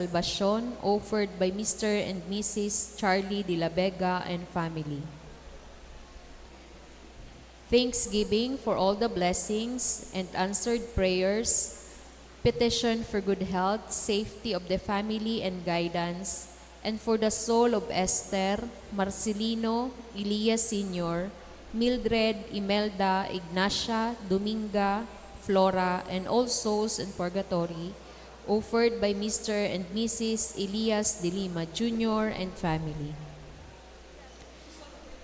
Salvacion offered by Mr. and Mrs. Charlie de la Vega and family. Thanksgiving for all the blessings and answered prayers. Petition for good health, safety of the family and guidance, and for the soul of Esther, Marcelino, Elias Sr., Mildred, Imelda, Ignacia, Dominga, Flora, and all souls in purgatory, offered by Mr. and Mrs. Elias de Lima Jr. and family.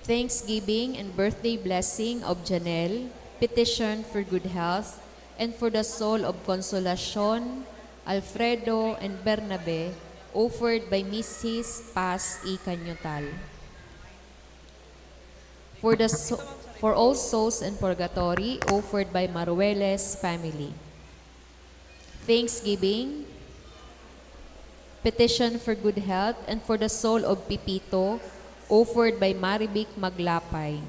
Thanksgiving and birthday blessing of Janelle, petition for good health, and for the soul of Consolacion, Alfredo, and Bernabe, offered by Mrs. Paz E. Canyutal. For all souls in purgatory, offered by Marueles family. Thanksgiving, petition for good health, and for the soul of Pipito, offered by Maribic Maglapay.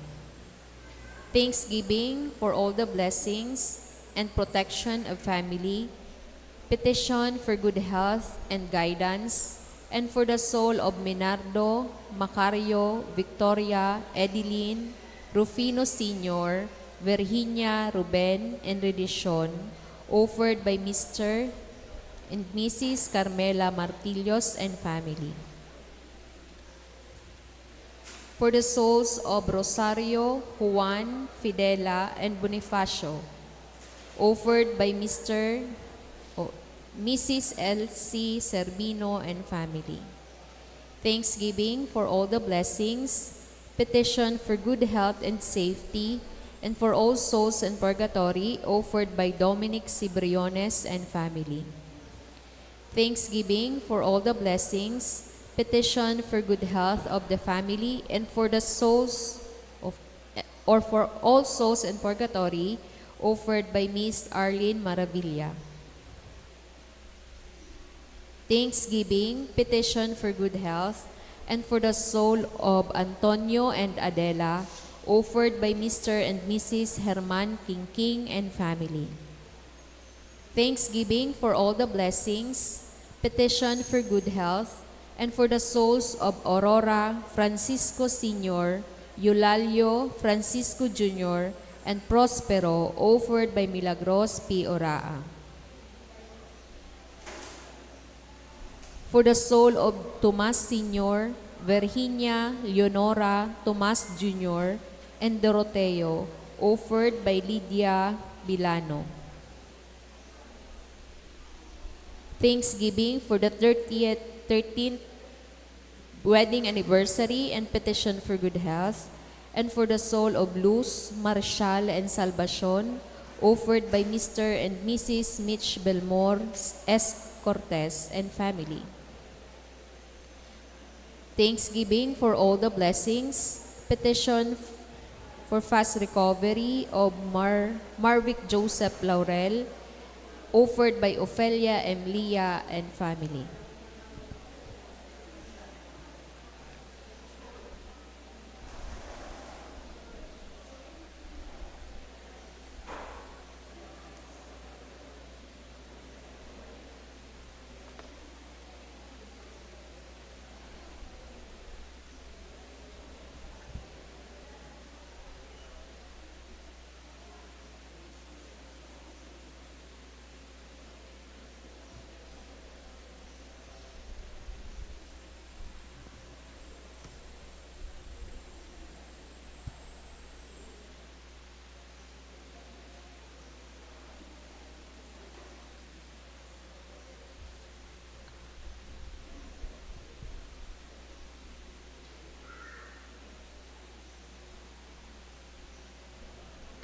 Thanksgiving for all the blessings and protection of family, petition for good health and guidance, and for the soul of Minardo, Macario, Victoria, Edeline, Rufino Sr., Virginia, Ruben, and Redicion, offered by Mr. and Mrs. Carmela Martillos and family. For the souls of Rosario, Juan, Fidela, and Bonifacio, offered by Mrs. Elsie Servino and family. Thanksgiving for all the blessings, petition for good health and safety, and for all souls in purgatory, offered by Dominic Cibriones and family. Thanksgiving for all the blessings, petition for good health of the family, and for the souls of, or for all souls in purgatory, offered by Miss Arlene Maravilla. Thanksgiving, petition for good health, and for the soul of Antonio and Adela, offered by Mr. and Mrs. Herman King and family. Thanksgiving for all the blessings, petition for good health, and for the souls of Aurora, Francisco Sr., Eulalio, Francisco Jr., and Prospero, offered by Milagros P. Oraa. For the soul of Tomas Sr., Virginia, Leonora, Tomas Jr., and Doroteo, offered by Lydia Bilano. Thanksgiving for the 13th wedding anniversary and petition for good health, and for the soul of Luz, Marshall, and Salvacion, offered by Mr. and Mrs. Mitch Belmore S. Cortez and family. Thanksgiving for all the blessings, petition for fast recovery of Marvick Joseph Laurel, offered by Ophelia Emlia and family.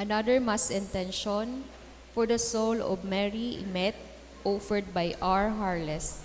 Another Mass intention for the soul of Mary Imet, offered by R. Harles.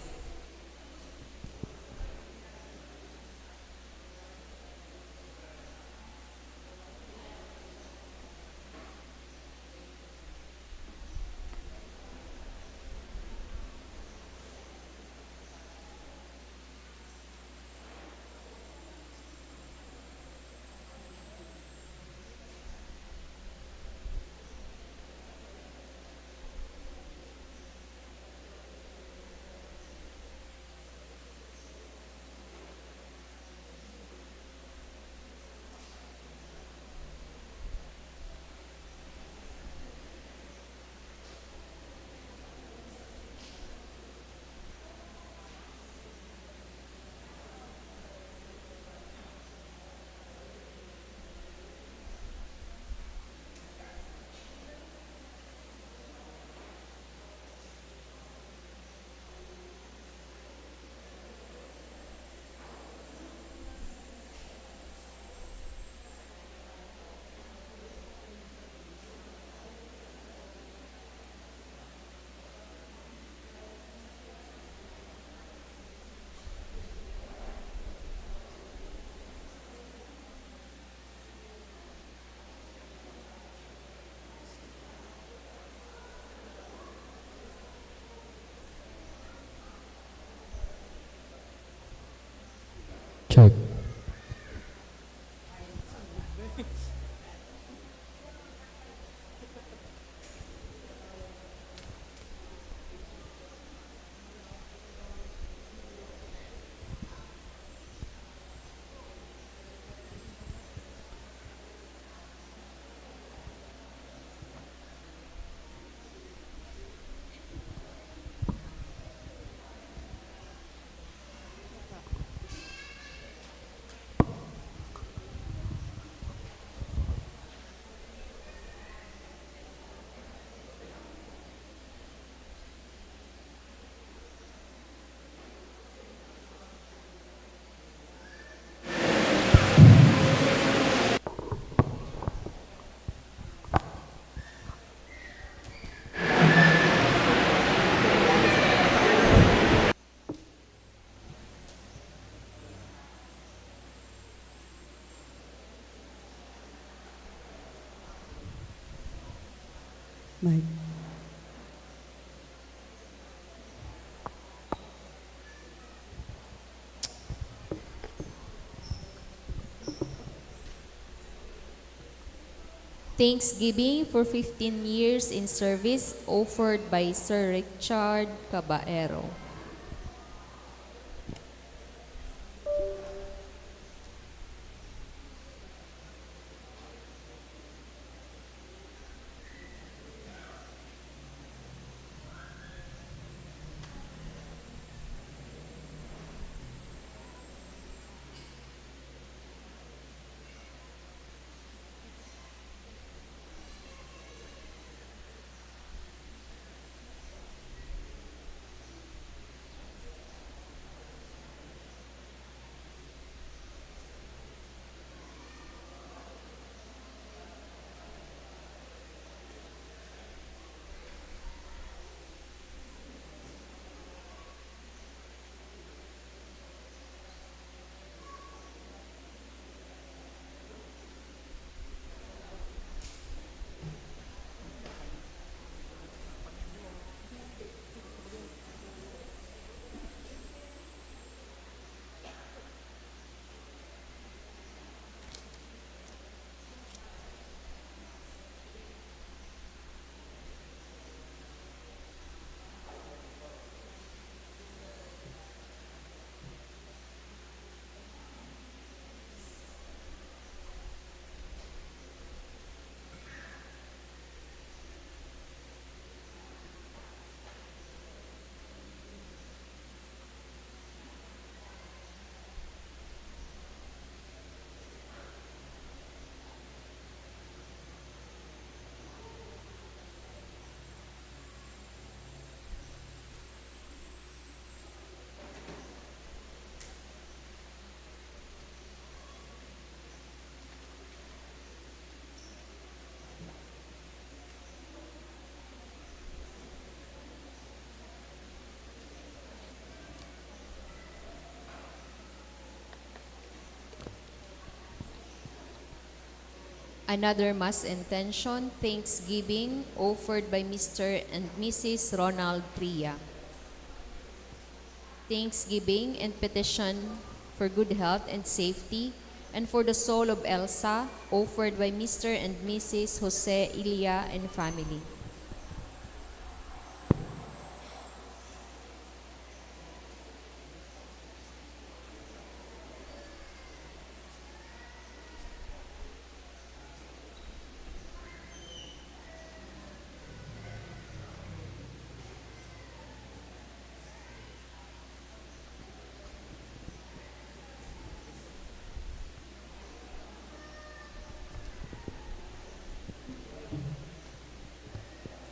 Check. Mike. Thanksgiving for 15 years in service offered by Sir Richard Caballero. Another Mass Intention Thanksgiving offered by Mr. and Mrs. Ronald Tria. Thanksgiving and petition for good health and safety, and for the soul of Elsa, offered by Mr. and Mrs. Jose Ilia and family.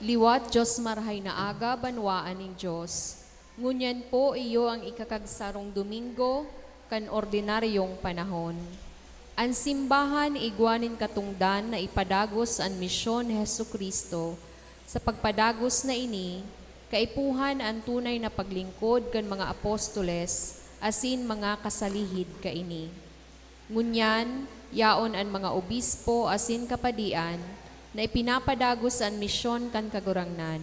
Liwat Diyos marhay na aga, banwaan ning Diyos. Ngunyan po iyo ang ikakagsarong Domingo, kan ordinaryong panahon. Ang simbahan igwanin katungdan na ipadagos ang misyon ni Hesu Kristo. Sa pagpadagos na ini, kaipuhan ang tunay na paglingkod kan mga apostoles, asin mga kasalihid kaini. Ngunyan, yaon ang mga obispo asin kapadian, na ipinapadagos ang misyon kan kagurangnan.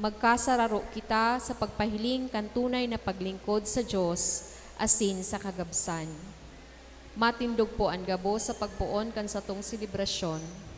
Magkasararo kita sa pagpahiling kan tunay na paglingkod sa Diyos, asin sa kagabsan. Matindog po ang gabo sa pagpuon kan sa tong selebrasyon.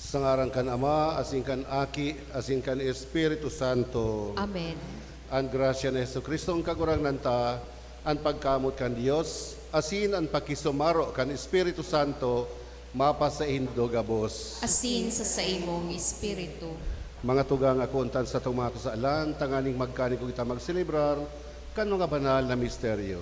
Sa ngaran kan Ama, asin kan Aki, asin kan Espiritu Santo. Amen. Ang grasya ni Jesu Kristo ang kagurang nanta, ang pagkamot kan Dios, asin ang pakisumaro kan Espiritu Santo, mapa sa indo gabos. Asin sa imong espiritu. Mga tugang akuntan sa itong mga kasaalan, tanganing magkaning kung kita magselebrar, kan mga banal na misteryo.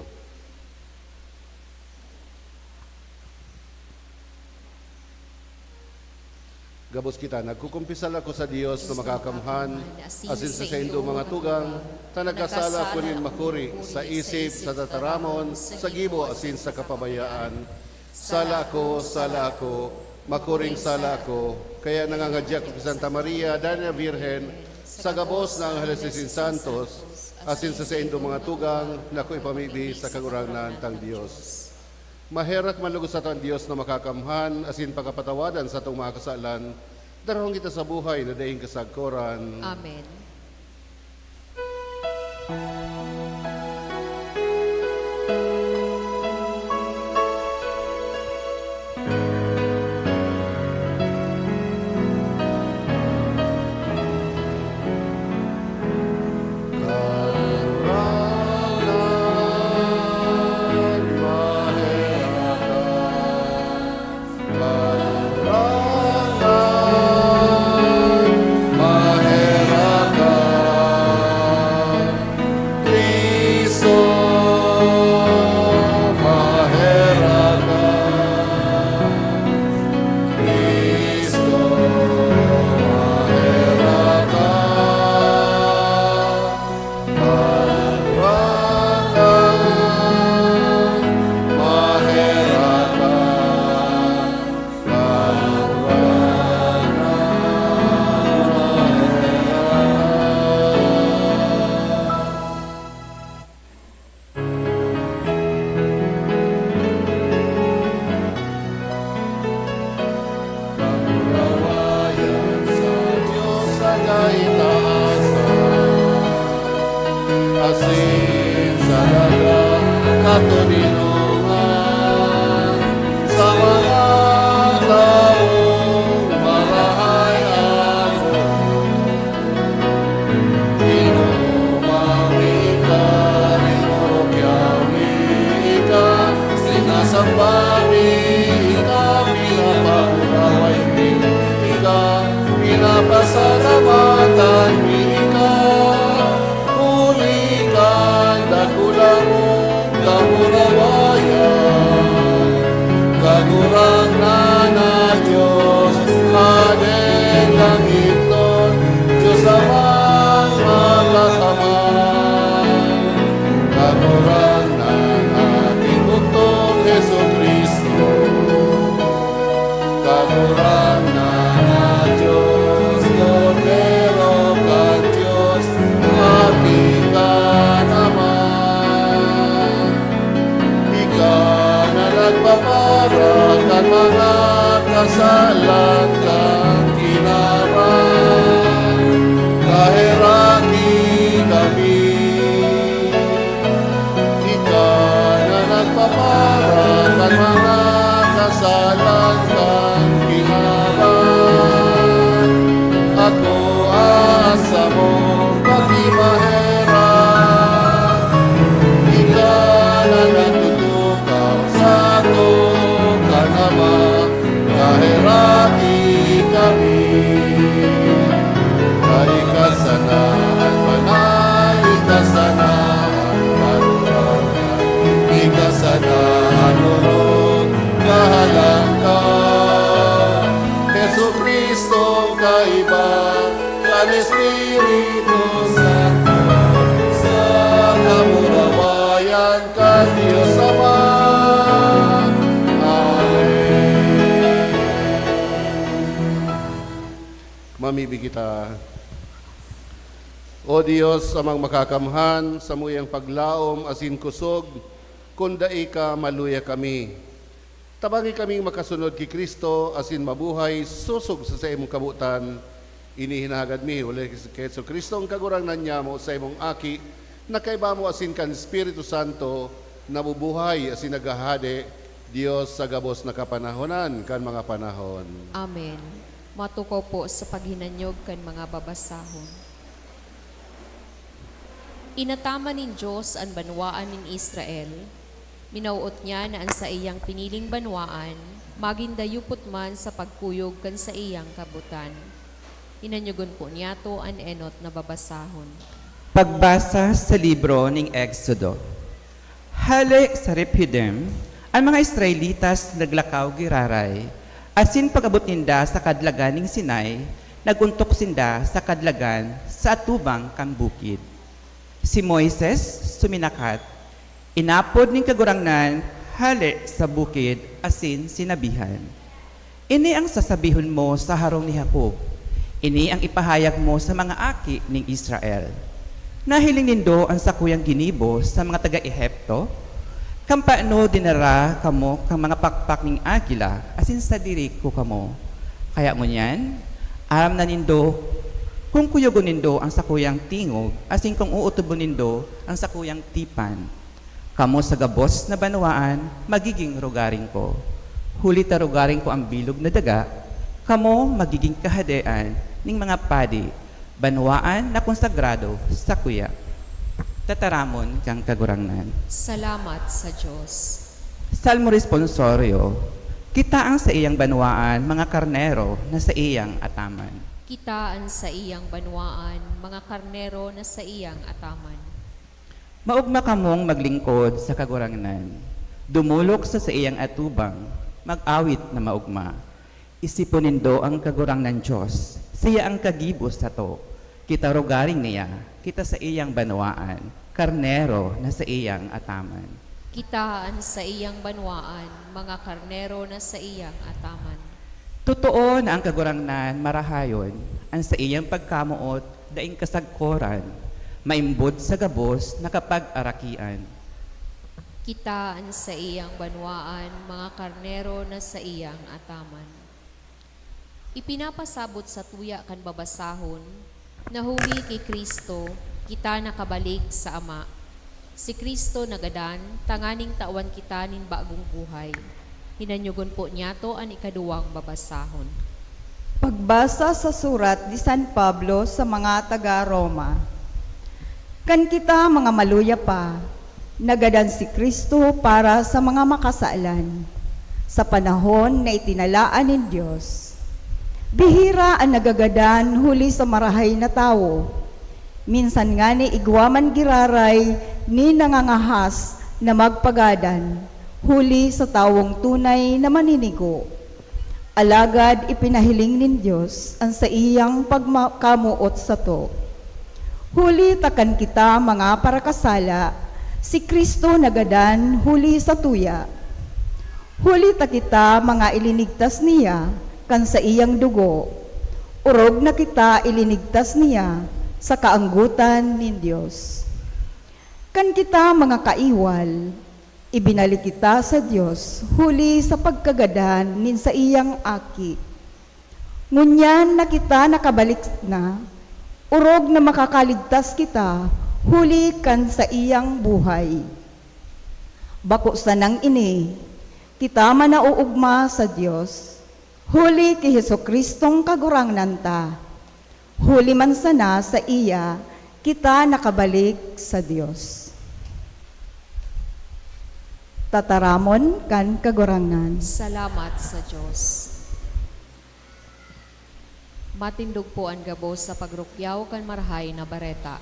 Gabos kita, nagkukumpisal ako sa Dios na makakamhan, asin sa indo mga tugang, tanagkasala ko rin makuri, sa isip, sa tataramon, sa gibo, asin sa kapabayaan. Sala ako, makuring sala ako, kaya nangangadya ko sa Santa Maria, Dana Virgen, sa gabos ng Halisisin Santos, asin sa indo mga tugang, na ko ipamili sa kaguranan tang Dios. Maherat manlugos sa tang Dios na makakamhan, asin pagkapatawadan sa itong mga kasalan, darahong kita sa buhay na daing kasagkoran. Amen. Maherakan, kaitaasan, asin sa dagat katulinungan, sa mga taong marahay ako. Inumami ka, inurokyawi ka, sinasambami ka, pinapanguraway ka, pinapasalamatan ka, huli ka, dakulang kamurawayan, kagurang na Diyos, Aden langit nun, Diyos amang magakamang, kagurang na ating bugtong Heso Kristo, kagurang na Diyos, Cordero ka Diyos, ating ka naman. Ikaw na nagpapara kan mga kasalan kang ginawa, kahiraki kami. Ikaw na nagpapara kan mga kasalan kang ginawa, ako asa mo pagimahera. Ikaw na nagtutukaw sa ato kanama, kahiraki kami. Kaikasanaan panay, ikasanaan karurangan, ikasanaan urong kahalang ka. Heso Kristo kaiba, kan Espiritu Santo, sa kamurawayan ka Diyos Ama. Amen. Mamibig kita. O Diyos, amang makakamhan, sa muyang paglaom asin kusog, kundai ka maluya kami. Tabangi kaming makasunod ki Kristo, asin mabuhay, susog sa imong kabutan, inihinagad mi, uli kay Jesu Kristo, ang kagurangnan niya mo sa imong aki, nakaiba mo asin kan Espiritu Santo, nabubuhay asin nagahade, Diyos sa gabos na kapanahonan, kan mga panahon. Amen. Matukaw po sa paghinanyog kan mga babasahon. Inatama nin Diyos ang banwaan nin Israel. Minauot niya na ang sa iyang piniling banwaan, magindayupot man sa pagkuyog kan sa iyang kabutan. Inanyugon po niya to ang enot na babasahon. Pagbasa sa libro ng Exodo. Hali sa Rephidim, ang mga Israelitas naglakaw giraray, asin pag-abot ninda sa kadlagan ng Sinai, naguntok sinda sa kadlagan sa atubang kang bukid. Si Moises suminakat, inapod ning kagurangnan hali sa bukid asin sinabihan. Ini ang sasabihon mo sa harong ni Jacob. Ini ang ipahayag mo sa mga aki ning Israel. Nahiling nindo ang sakuyang ginibo sa mga taga-Ehipto, kampaano dinara kamo kang mga pakpak ning agila asin sa diri ko kamo. Kaya mo niyan, aram na nindo kung kuyugon nindo ang sakuyang tingog, asin kung uutubon nindo ang sakuyang tipan. Kamo sa gabos na banwaan, magiging rugaring ko. Huli ta rugaring ko ang bilog na daga, kamo magiging kahadean ng mga padi, banwaan na konsagrado sa kuya. Tataramon kang kagurangnan. Salamat sa Diyos. Salmo responsorio, kita ang sa iyang banwaan, mga karnero na sa iyang ataman. Kitaan sa iyang banwaan, mga karnero na sa iyang ataman. Maugma kamong maglingkod sa kagurangnan. Dumulok sa iyang atubang, mag-awit na maugma. Isipon nindo ang kagurangnan Diyos, siya ang kagibos sa to. Kita rugaring niya, kita sa iyang banwaan, karnero na sa iyang ataman. Kitaan sa iyang banwaan, mga karnero na sa iyang ataman. Totoo na ang kagurangnan marahayon, ang sa iyang pagkamuot, daing kasagkoran, maimbod sa gabos na kapag-arakian. Kitaan sa iyang banwaan, mga karnero na sa iyang ataman. Ipinapasabot sa tuya kan babasahon, Nahuli kay Kristo, kita nakabalik sa Ama. Si Kristo nagadan, tanganing tawan kita nin bagong buhay. Hinanyugon po niya to ang ikaduwang babasahon. Pagbasa sa surat ni San Pablo sa mga taga-Roma. Kan kita mga maluya pa, nagadan si Kristo para sa mga makasalan, sa panahon na itinalaan ng Diyos. Bihira ang nagagadan huli sa marahay na tao. Minsan nga ni igwaman giraray ni nangangahas na magpagadan, huli sa tawong tunay na maninigo. Alagad ipinahiling nin Diyos ang sa iyang pagkamuot sa to. Huli takan kita mga parakasala, si Kristo nagadan huli sa tuya. Huli ta kita mga ilinigtas niya kan sa iyang dugo. Urog na kita ilinigtas niya sa kaanggutan nin Diyos. Kan kita mga kaiwal, ibinalik kita sa Diyos huli sa pagkagadan nin sa iyang aki. Ngunyan na kita nakabalik na, urog na makakaligtas kita huli kan sa iyang buhay. Bako sanang ini, kita manauugma sa Diyos, huli kay Jesukristong kagurangnan ta. Huli man sana sa iya, kita nakabalik sa Diyos. Tataramon kan kagurangan. Salamat sa Diyos. Matindog po ang gabos sa pagrukyaw kan marhay na bareta.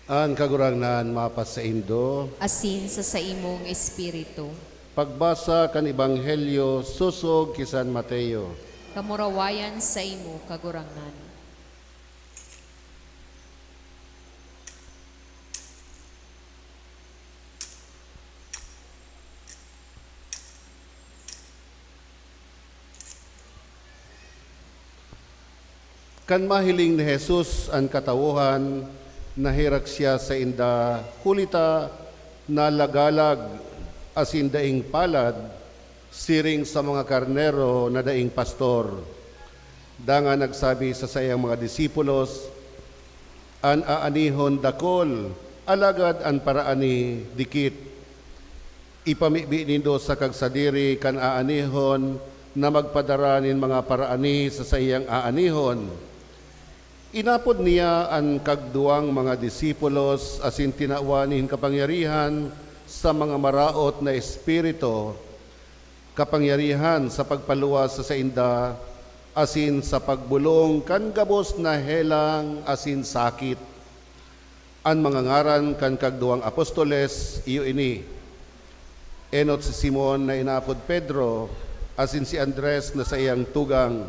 Ang kagurangnan mapas sa Indo, Asin sa imong espiritu. pagbasa kan Ebanghelyo susog kay San Mateo. Kamurawayan sa imo kagurangnan. Kan mahiling ni Jesus ang katawuhan, nahirak siya sa inda, kulita na lagalag asin daing palad, siring sa mga karnero na daing pastor. Danga nagsabi sa sayang mga disipulos, an aanihon dakol, alagad an paraani dikit. Ipamibi nindo sa kagsadiri kan aanihon na magpadaranin mga paraani sa sayang aanihon. Inapod niya ang kagduang mga disipulos asin tinawanin kapangyarihan sa mga maraot na espiritu, kapangyarihan sa pagpaluwas sa sainda, asin sa pagbulong kan gabos na helang asin sakit. Ang mga ngaran kan kagduang apostoles, iyo ini. Enot si Simon na inapod Pedro, asin si Andres na sa iyang tugang,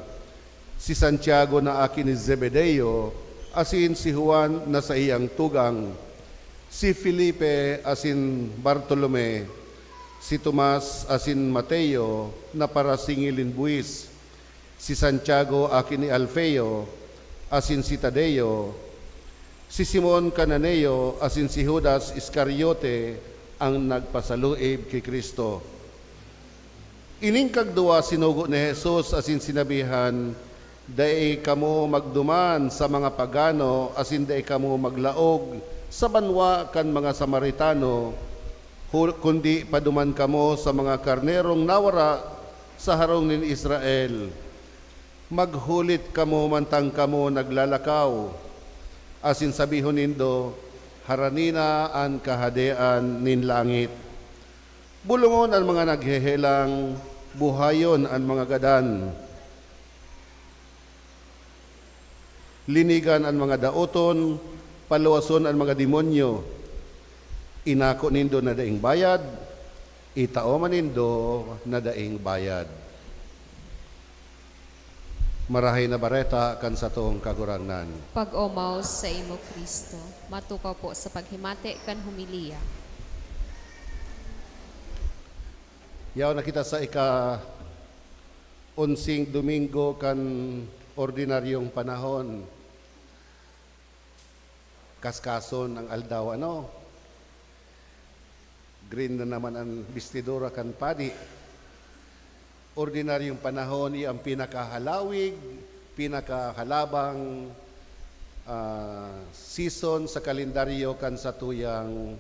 si Santiago na akin ni Zebedeo, asin si Juan na sa iyang tugang, si Felipe asin Bartolome, si Tomas asin Mateo na para singilin buwis, si Santiago akin ni Alfeo, asin si Tadeo, si Simon Cananeo asin si Judas Iscariote ang nagpasaluib kay Kristo. Ining kagduwa sinugo ni Jesus asin sinabihan, dai kamo magduman sa mga pagano, asin dai kamo maglaog sa banwa kan mga Samaritano, kundi paduman kamo sa mga karnerong nawara sa harong nin Israel. Maghulit kamo mantang kamo naglalakaw, asin sabihon nindo, haranina an kahadean nin langit. Bulungon ang mga naghehelang, buhayon ang mga gadan. Linigan ang mga daoton, paluwason ang mga demonyo. Inako nindo na daing bayad, itao man nindo na daing bayad. Marahay na bareta kan sa toong kagurangnan. Pag-omaw sa imo Kristo, matukaw po sa paghimate kan humiliya. Yaw na kita sa ika-unsing Domingo kan ordinaryong panahon. Kaskason ang aldaw, green na naman ang bestidura kan padi. Ordinaryong panahon ang pinakahalawig, pinakahalabang season sa kalendaryo kan sa tuyang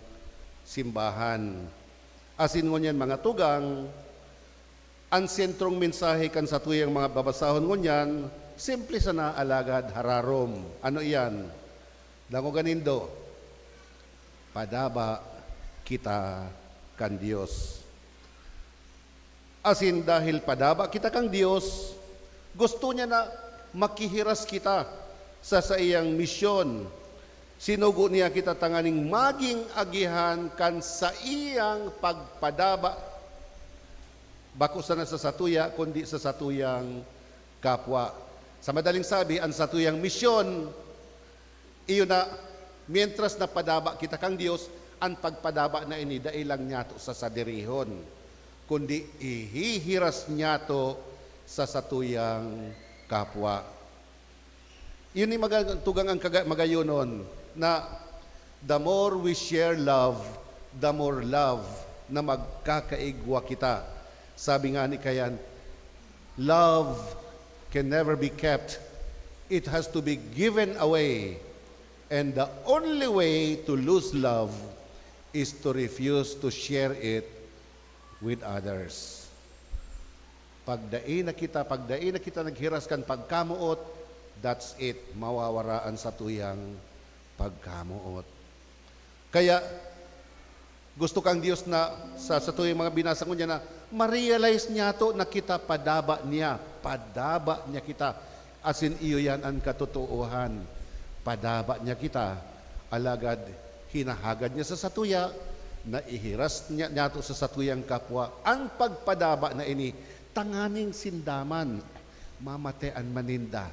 simbahan. Asin ngunyan mga tugang, ang sentrong mensahe kan sa tuyang mga babasahon ngunyan, simple sa naalagad hararom. Ano iyan? Dango ganindo, padaba kita kan Dios. Asin dahil padaba kita kang Dios, gusto niya na makihiras kita sa iyang misyon. Sinugo niya kita tanganing maging agihan kan sa iyang pagpadaba. Bako sana sa satuya, kundi sa satuyang kapwa. Sa madaling sabi, ang satuyang misyon, iyo na, mientras na padaba kita kang Dios, ang pagpadaba na ini, dailang niya to sa sadirihon, kundi ihihiras niya to sa satuyang kapwa. Yun yung tugang ang magayunon, na the more we share love, the more love na magkakaigwa kita. Sabi nga ni Kayan, love can never be kept. It has to be given away. And the only way to lose love is to refuse to share it with others. Pagdain na kita naghiraskan pagkamuot, that's it, mawawaraan sa tuyang pagkamuot. Kaya, gusto kang Diyos na sa tuyang mga binasa ko niya na ma-realize niya to na kita padaba niya kita. Asin iyo yan ang katotohan. Padaba niya kita, alagad hinahagad niya sa satuya, na ihiras niya to sa satuyang kapwa. Ang pagpadaba na ini, tanganing sindaman, mamatean maninda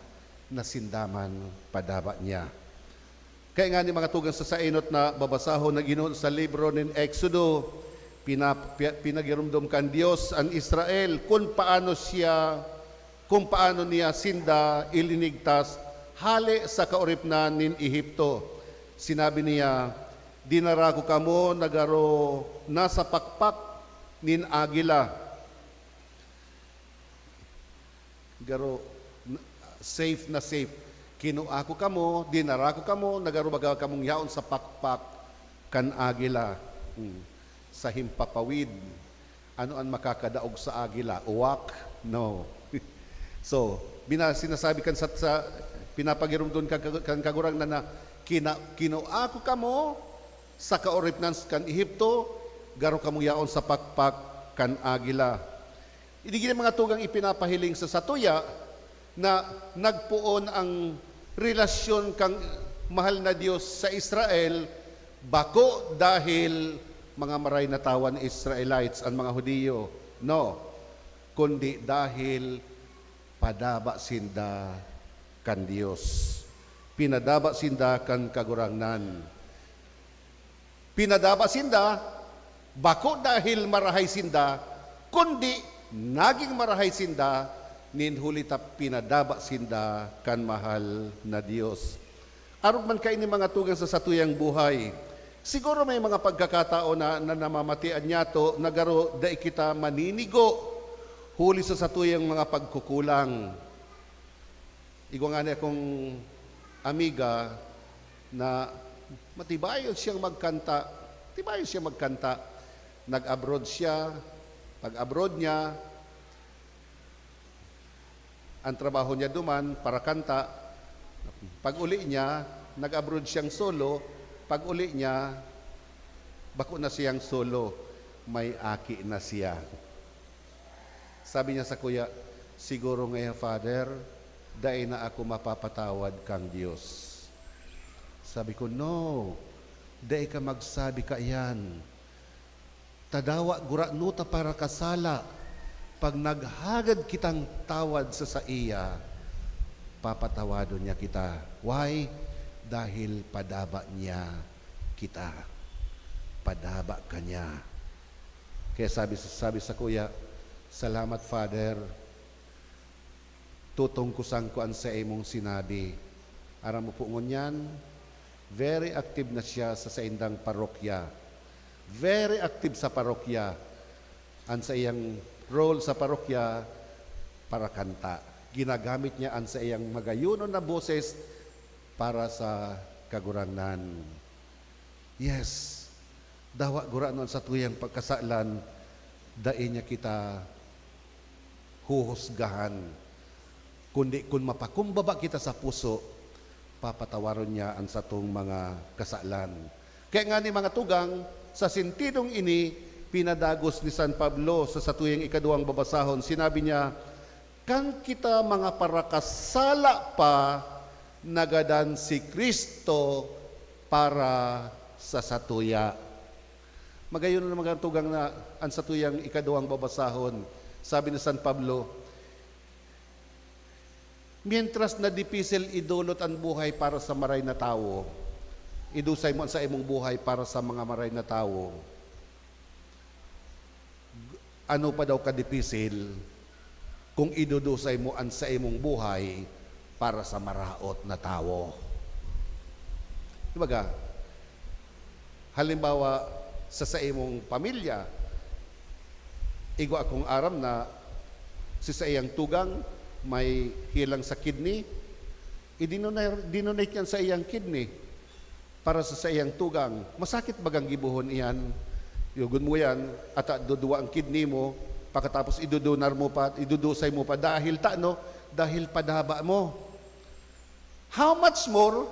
na sindaman padaba niya. Kaya nga ni mga tugang sa sainot na babasahon na Ginoo sa libro ng Exodo, pinagirumdum kan Dios ang Israel kung paano niya sinda ilinigtas hali sa kauripnan nin Ehipto. Sinabi niya, dinara ko kamo nagaro nasa pakpak nin agila. Garo safe na safe. Kinua ko kamo, dinara ko kamo, nagaro baga kamong yaon sa pakpak kan agila. Sa himpapawid. Ano ang makakadaog sa agila? Uwak? No. So, sinasabi kan sa pinapagirum doon kan kagurang na kinua ko kamo sa kaoripnan kan Ehipto, garo kamo yaon sa pakpak kan agila. Hindi mga tugang ipinapahiling sa satuya na nagpuon ang relasyon kang mahal na Diyos sa Israel, bako dahil mga maray na tawan Israelites ang mga Hudiyo. No, kundi dahil padaba sinda kan Dios. Pinadaba sinda kan kagurangnan. Pinadaba sinda, bako dahil marahay sinda, kundi naging marahay sinda, ninhulita pinadaba sinda kan mahal na Dios. Arog man kayo ni mga tugang sa satuyang buhay, siguro may mga pagkakatao na namamatian niya to, nagaro dai kita maninigo, huli sa satuyang mga pagkukulang. Igwa nga niya akong amiga na matibayon siyang magkanta. nag-abroad siya. Pag-abroad niya, ang trabaho niya duman para kanta. Pag uli niya, nag-abroad siyang solo. Pag uli niya, bako na siyang solo. May aki na siya. Sabi niya sa kuya, siguro ngayon, Father, dahil na ako mapapatawad kang Diyos. Sabi ko, no, dahil ka magsabi ka yan. Tadawa gura nuta para kasala. Pag naghagad kitang tawad sa iya, papatawado niya kita. Why? Dahil padaba niya kita. Padaba ka niya. Kaya sabi sa kuya, salamat Father, tutungkusan ko ang sa imong sinabi. Aram mo po ngunyan, very active na siya sa saindang parokya. Very active sa parokya. Ang sa iyang role sa parokya para kanta. Ginagamit niya ang sa iyang magayunon na boses para sa kagurangnan. Yes, dawa guranon sa tuyang pagkasalan, dain niya kita huhusgahan. Kundi kung mapakumbaba kita sa puso, papatawaron niya ang satong mga kasalan. Kaya nga ni mga tugang, sa sentidong ini, pinadagos ni San Pablo sa satuyang ikaduhang babasahon. Sinabi niya, kan kita mga parakasala pa, nagadan si Kristo para sa satuya. Magayon na mga tugang na ang satuyang ikaduhang babasahon. Sabi ni San Pablo, mientras na dipisil idulot ang buhay para sa maray na tao, idusay mo sa imong buhay para sa mga maray na tao, ano pa daw kadipisil kung idudusay mo ang sa imong buhay para sa maraot na tao. Dibaga, halimbawa sa imong pamilya, igwa akong aram na si sa iyang tugang may hilang sa kidney, idinonate yan sa iyang kidney para sa iyang tugang. Masakit bagang gibuhon iyan? Yugon mo yan, at duduwa ang kidney mo, pagkatapos idudunar mo pa, idudusay mo pa, dahil dahil padaba mo. How much more,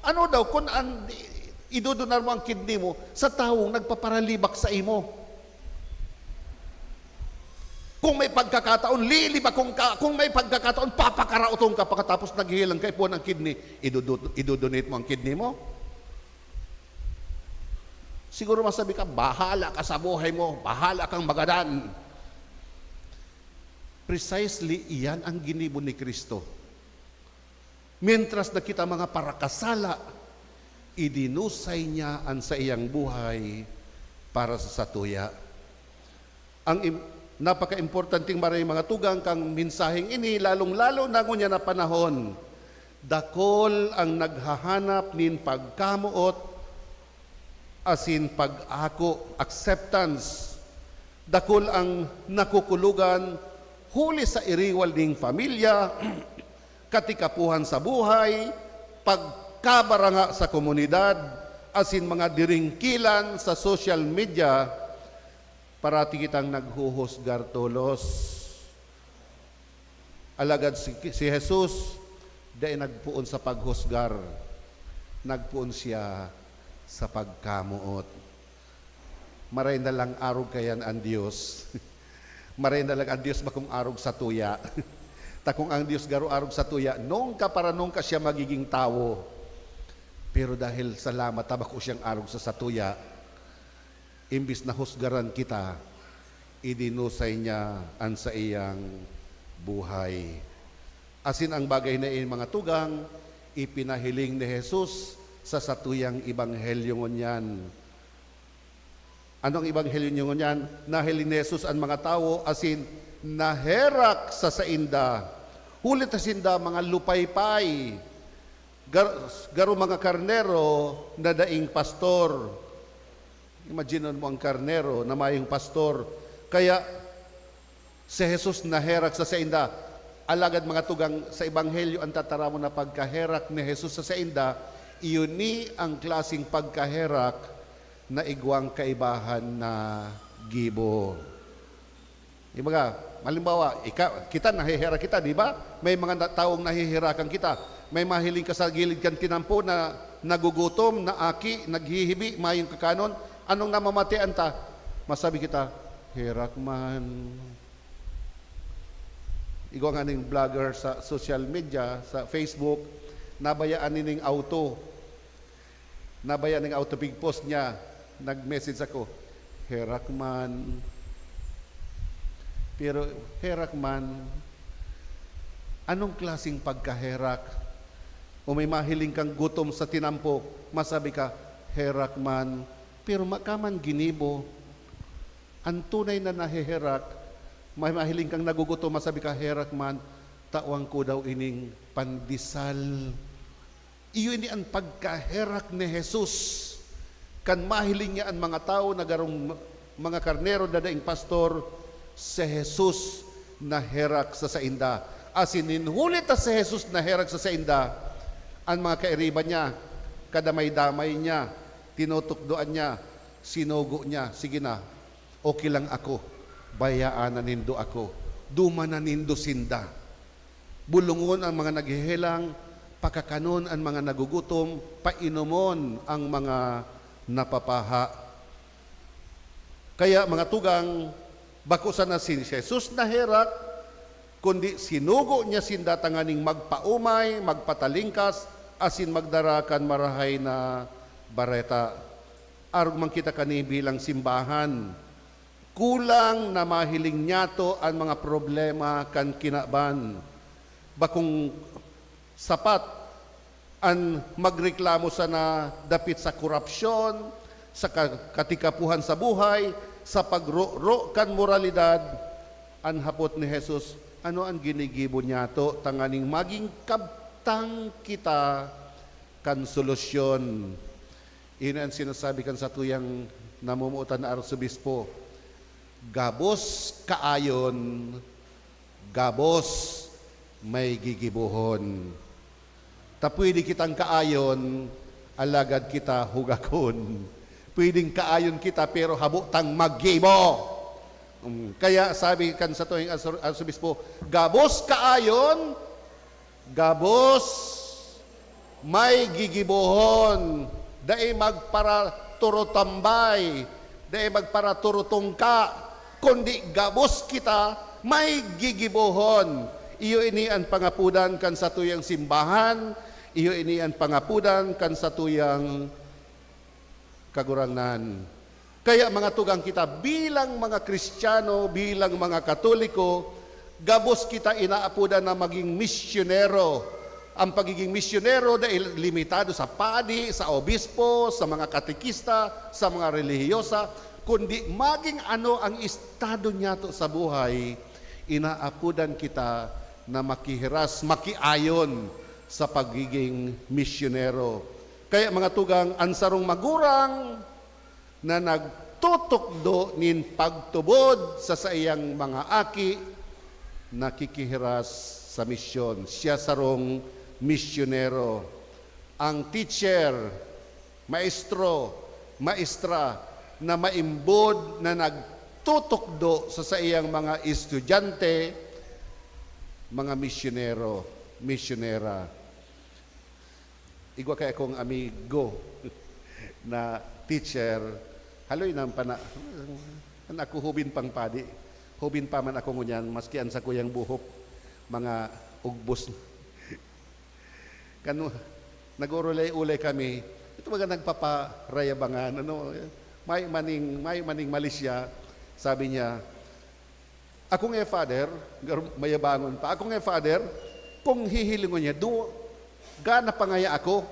ano daw, kung idudunar mo ang kidney mo sa taong nagpaparalibak sa imo? Kung may pagkakataon, lilibak kung may pagkakataon, papakarautong ka pagkatapos naghihilang kay po ng kidney, idudonate mo ang kidney mo? Siguro masabi ka, bahala ka sa buhay mo, bahala kang magadan. Precisely, iyan ang ginibo ni Kristo. Mientras na kita mga parakasala, idinusay niya ang sa iyang buhay para sa satuya. Ang napaka-importanting maray mga tugang kang minsaheng ini, lalong-lalo na ngunya na panahon, dakol ang naghahanap nin pagkamuot, asin pag-ako, acceptance. Dakol ang nakukulugan, huli sa iriwal ning pamilya, katikapuhan sa buhay, pagkabaranga sa komunidad, asin mga diringkilan sa social media, parati kitang naghuhusgar tolos. Alagad si Jesus, dahil nagpuon sa paghusgar, nagpuon siya sa pagkamuot. Maray na lang arog kayan ang Diyos. Maray na lang ang Diyos bakong arog sa tuya. Takong ang Diyos garo arog sa tuya, nung ka siya magiging tao. Pero dahil salamat tabako siyang arog sa satuya, imbis na husgaran kita, idinusay niya ang sa iyang buhay. Asin ang bagay na mga tugang, ipinahiling ni Jesus sa satuyang ibanghelyo ngunyan. Anong ibanghelyo ngunyan? Nahiling ni Jesus ang mga tao, asin naherak sa sainda. Hulit asinda mga lupaypay, garo mga karnero na daing pastor. Imagine mo ang karnero na mayong pastor. Kaya si Jesus naherak sa sainda. Alagad mga tugang sa ebanghelyo ang tataramo na pagkaherak ni Jesus sa sainda, iyon ni ang klasing pagkaherak na igwang kaibahan na gibo. Ibaga, halimbawa, kita nahihira kita, di ba? May mga taong nahihirakan kita. May mahiling ka sa gilid kang tinampo na nagugutom, naaki, naghihibi, mayong kakanon. Anong namamatian ta? Masabi kita, hirak man. Ikaw nga ning vlogger sa social media, sa Facebook, nabayaan nining auto. Nabayaan ning auto big post niya. Nag-message ako, hirak man. Pero herak man, anong klaseng pagkaherak? O may mahiling kang gutom sa tinampo, masabi ka, herak man, pero makaman ginibo. Ang tunay na nahiherak, may mahiling kang nagugutom, masabi ka, herak man, tawang ko daw ining pandisal. Iyo ini ang pagkaherak ni Jesus. Kan mahiling niya ang mga tao na garong mga karnero dadaing pastor, si Jesus na herak sa sainda. As ininhulit na si Jesus na herak sa sainda, ang mga kairiban niya, kadamay-damay niya, tinutukdoan niya, sinugo niya, sige na, okay lang ako, bayaan na nindo ako, duma na nindo sinda. Bulungon ang mga naghihilang, pakakanon ang mga nagugutom, painomon ang mga napapaha. Kaya mga tugang, bako sana si Jesus na herak, kundi sinugo niya sindatanganing magpaumay, magpatalingkas, asin magdarakan marahay na bareta. Arugman kita kani bilang simbahan, kulang na mahiling niyato ang mga problema kan kinaban. Bakong sapat ang magreklamo sana dapit sa korupsyon, sa katikapuhan sa buhay, sa pagro kan moralidad, ang hapot ni Jesus, ano ang ginigibo niya to, tanganing maging kabtang kita kan solusyon. Ino ang sinasabi kan sa tuyang namumuotan na arsobispo, gabos kaayon, gabos may gigibuhon. Tapwede kitang kaayon, alagad kita hugakon. Pwedeng kaayon kita pero habutang maggibo. Kaya sabi kan sa tuwing arsobispo, gabos kaayon, gabos may gigibohon. Dai magpara turotambay, dai magpara turotungka, kundi gabos kita may gigibohon. Iyo ini ang pangapudan kan sa tuyang simbahan, iyo ini ang pangapudan kan sa tuyang kaguranan. Kaya mga tugang kita bilang mga Kristiyano, bilang mga Katoliko, gabos kita inaapudan na maging misyonero. Ang pagiging misyonero dahil limitado sa padi, sa obispo, sa mga katekista, sa mga relihiyosa, kundi maging ano ang estado niyato sa buhay, inaapudan kita na makihiras, makiayon sa pagiging misyonero. Kaya mga tugang, ansarong magurang na nagtutukdo nin pagtubod sa sayang mga aki, nakikihiras sa misyon. Siya sarong misyonero. Ang teacher, maestro, maestra na maimbod na nagtutukdo sa sayang mga estudyante, mga misyonero, misyonera. Igwa kaya akong amigo na teacher, haloy nang ako hubin pang padi. Hubin pa man ako ngunyan, maski an sa kuyang buhok, mga ugbos. Kano, nag-urulay-ulay kami, ito mga nagpaparayabangan, ano, may maning Malaysia, sabi niya, akong father, mayabangon pa, akong father, kung hihilingon niya, gana pa ngaya ako,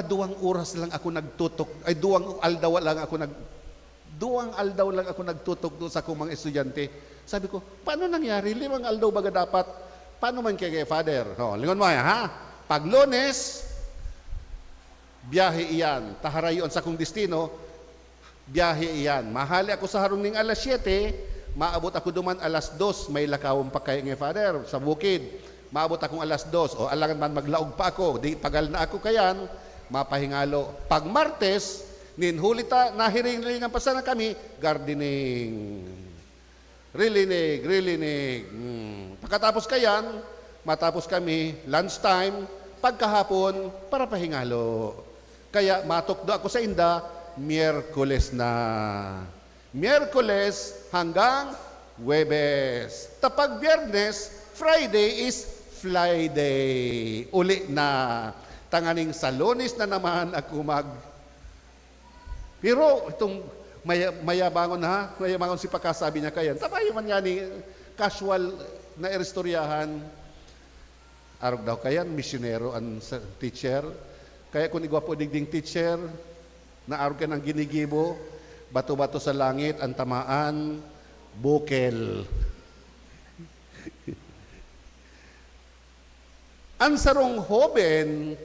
duwang oras lang ako nagtutok, ay duwang aldaw lang ako nagtutok doon sa akong mga estudyante. Sabi ko, paano nangyari? 5 aldaw baga dapat? Paano man kay father? Lingon mo ha? Pag Lunes, biyahe iyan. Taharayon sa akong destino, biyahe iyan. Mahali ako sa harong ning alas 7, maabot ako duman alas 2, may lakawang pa kay nga father sa bukid. Maabot akong alas 2, o alangan man maglaog pa ako, di pagal na ako kayan, mapahingalo. Pag Martes, Ninhulita, nahiring-hiringan pa sana kami, gardening. Rilinig. Pagkatapos kayan, matapos kami, lunchtime, pagkahapon, para pahingalo. Kaya matukdo ako sa inda, Miyerkules na. Miyerkules hanggang Huwebes. Tapag Biyernes, Friday is Fly Day. Uli na. Tanganing sa Lunes na naman ako Pero itong mayabangon ha, mayabangon si pagkasabi niya kayan. Tabayo man nga ni casual na eristoryahan. Arog daw kayan, misyonero ang teacher. Kaya kung igwapo digding teacher, naarog ka ng ginigibo, bato-bato sa langit, ang tamaan, bukel. Ang sarong hoben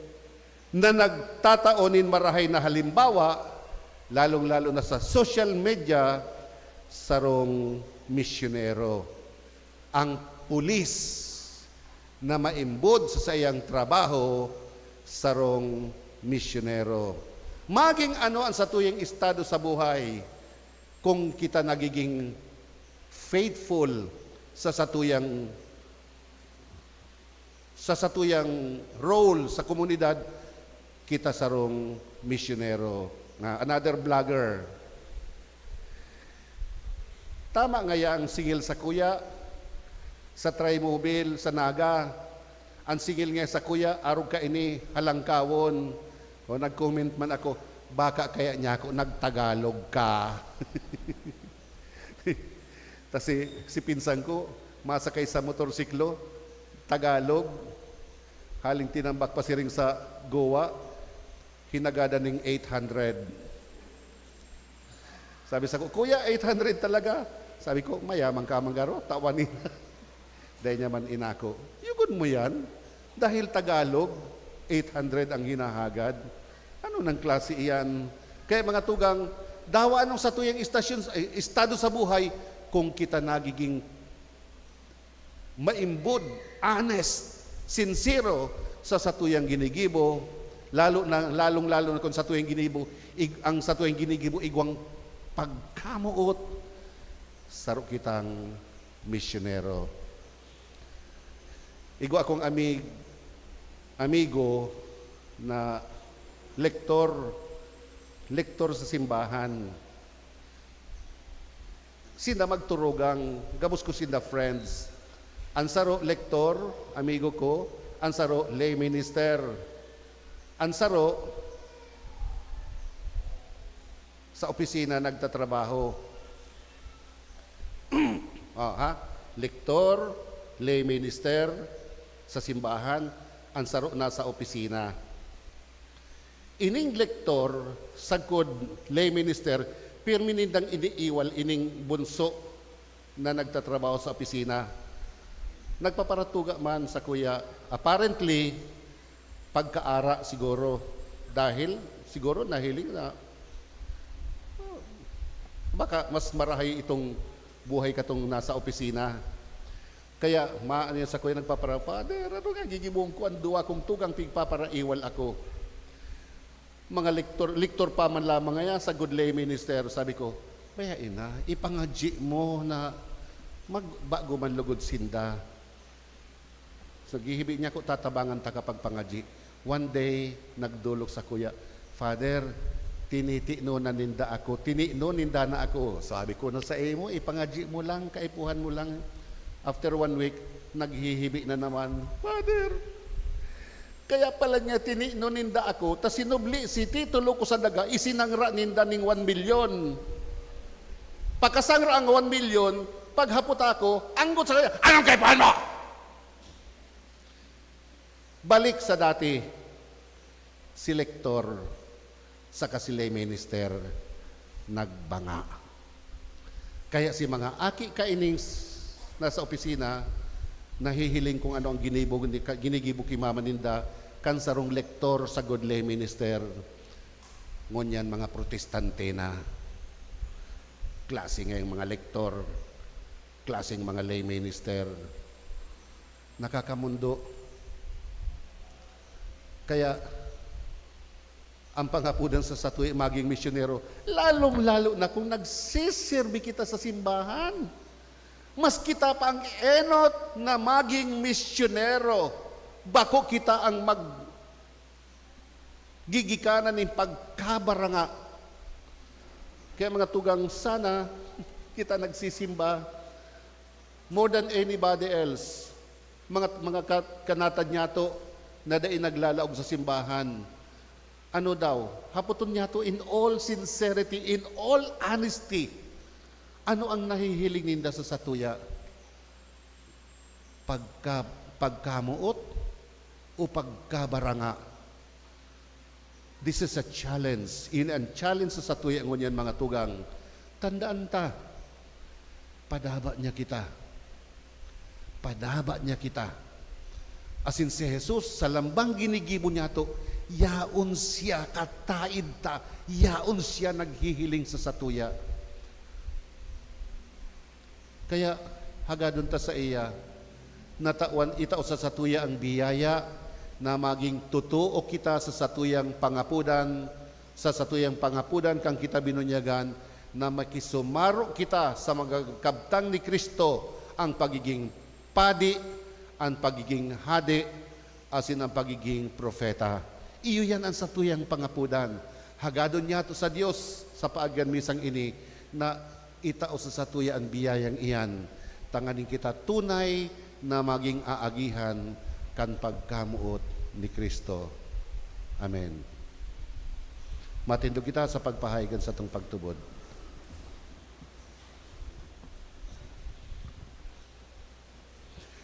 na nagtataonin marahay na halimbawa, lalong-lalo na sa social media, sarong misyonero. Ang pulis na maimbod sa sayang trabaho, sarong misyonero. Maging ano ang satuyang estado sa buhay kung kita nagiging faithful sa satuyang role sa komunidad, kita sarong misyonero. Another vlogger. Tama nga ang singil sa kuya, sa Trimobile, sa Naga. Ang singil nga sa kuya, arog ka ini, halangkawon. O nag-comment man ako, baka kaya niya ako, nagtagalog ka. Kasi si pinsan ko, masakay sa motorsiklo, Tagalog, haling tinambak pa si ring sa Goa, hinagada ng 800. Sabi sa ko, Kuya, 800 talaga. Sabi ko, mayaman ka manggaro, tawanin. Dahil niya man inako, yugod mo yan, dahil Tagalog, 800 ang hinahagad. Ano ng klase iyan? Kaya mga tugang, dawa anong sa tuyang estado sa buhay, kung kita nagiging maimbod, honest, sincero sa satuyang ginigibo, lalong-lalo na kung satuyang ginigibo, ang satuyang ginigibo igwang pagkamuot, saro kitang misyonero. Igwa akong amigo na lektor sa simbahan. Sinda magturugang, gabos ko sinda friends. Ansaro lektor, amigo ko, ansaro lay minister. Ansaro sa opisina nagtatrabaho. Lektor, lay minister sa simbahan, ansaro na sa opisina. Ining lektor, sagkod lay minister, pirminindang iniiwal ining bunso na nagtatrabaho sa opisina. Nagpaparatuga man sa kuya, apparently, pagkaara siguro, dahil siguro nahiling na baka mas marahay itong buhay katong nasa opisina. Kaya maano sa kuya nagpapara, Father, ano nga gigibong ko, ang duwa kong tugang pigpaparaiwal ako. Mga lektor pa man lamang nga sa good lay minister, sabi ko, kaya ina, ipangadji mo na magbago man lugod sinda. So gihibi niya ko tatabangan ta kapag pangadji. One day, nagdulog sa kuya, Father, tinitino na ninda ako, tinino ninda na ako. Sabi ko na sa imo, ipangadji mo lang, kaipuhan mo lang. After 1 week, naghihibi na naman, Father, kaya pala niya tinino ninda ako, tas sinubli si titulo ko sa daga, isinangra ninda ning 1 million. Pagkasangra ang 1 million, paghapot ako, anggot sa kanya, anong kaipuhan mo? Balik sa dati, si lektor sa kasilay minister nagbanga. Kaya si mga aki kaining nasa opisina, nahihiling kung ano ang ginigibo kay mama ninda, kansarong lektor sa good lay minister. Ngunyan mga protestante na. Klase nga yung mga lektor, klaseng mga lay minister. Nakakamundo. Kaya, ang pangapudan sa satuya maging misyonero. Lalong-lalo na kung nagsisirbi kita sa simbahan. Mas kita pa ang enot na maging misyonero. Bako kita ang gigikanan ng pagkabaranga. Kaya mga tugang, sana kita nagsisimba more than anybody else. Mga kanatad niya to na dai naglalaog sa simbahan. Ano daw? Haputon niya to in all sincerity, in all honesty. Ano ang nahihiling ninda sa satuya? Pagkamuot o pagkabaranga? This is a challenge. And challenge sa satuya ngunyan mga tugang. Tandaan ta, padaba niya kita. Padaba niya kita. Asin si Jesus, sa lambang ginigibo niya to, yaon siya kataid ta, yaon siya naghihiling sa satuya. Kaya hagadon ta sa iya, natawan itao sa satuya ang biyaya na maging totoo kita sa satuyang pangapudan, sa satuyang pangapudan kang kita binunyagan, na makisumaro kita sa mga kabtang ni Kristo, ang pagiging padi, ang pagiging hadi, asin ang pagiging propeta. Iyo yan ang satuyang pangapudan. Hagadon niya to sa Dios sa paagan misang ini na itao sa satuya ang biyayang iyan. Tanganin kita tunay na maging aagihan kan pagkamuot ni Kristo. Amen. Matindog kita sa pagpahayagan sa itong pagtubod.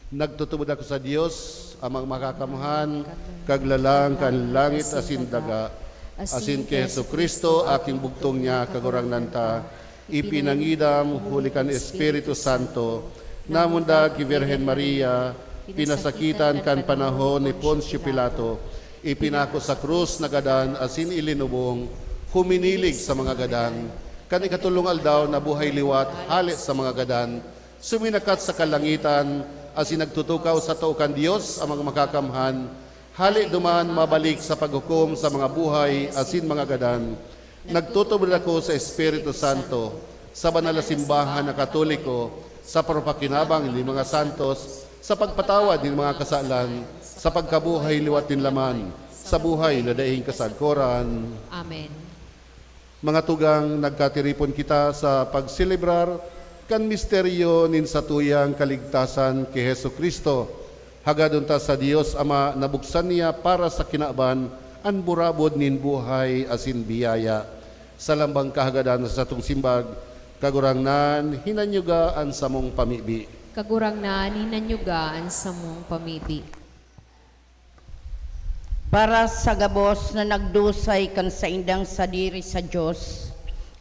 Nagtutubod ako sa Dios, amang makakamuhan, kaglalang kan langit asin daga, asin kay Jesucristo, aking bugtong niya, kagurang nanta, ipinangidam, hulikan Espiritu Santo, namunda ki Virgen Maria, pinasakitan kan panahon ni Poncio Pilato, ipinako sa krus na gadan, asin ilinubong, huminilig sa mga gadan, kan ikatulong aldaw na buhay liwat, halit sa mga gadan, suminakat sa kalangitan, asin nagtutukaw sa taukan Dios ang mga makakamhan, hali duman mabalik sa paghukom sa mga buhay, asin mga gadan. Nagtutubod ako sa Espiritu Santo, sa banal na simbahan na Katoliko, sa parupakinabang ni mga santos, sa pagpatawad ng mga kasalan, sa pagkabuhay liwat din laman, sa buhay na daing kasagkoran. Amen. Mga tugang, nagkatiripon kita sa pagselebrar kan misteryo nin satuyang kaligtasan kay Jesucristo. Hagadon ta sa Dios Ama, nabuksan niya para sa kinaban ang burabod nin buhay asin biyaya. Sa lambang kahagadan sa atong simbag, kagurangnan hinanyugaan sa mong pamibi. Kagurangnan hinanyugaan sa mong pamibi. Para sa gabos na nagdusay kan sa indang sadiri sa Dios,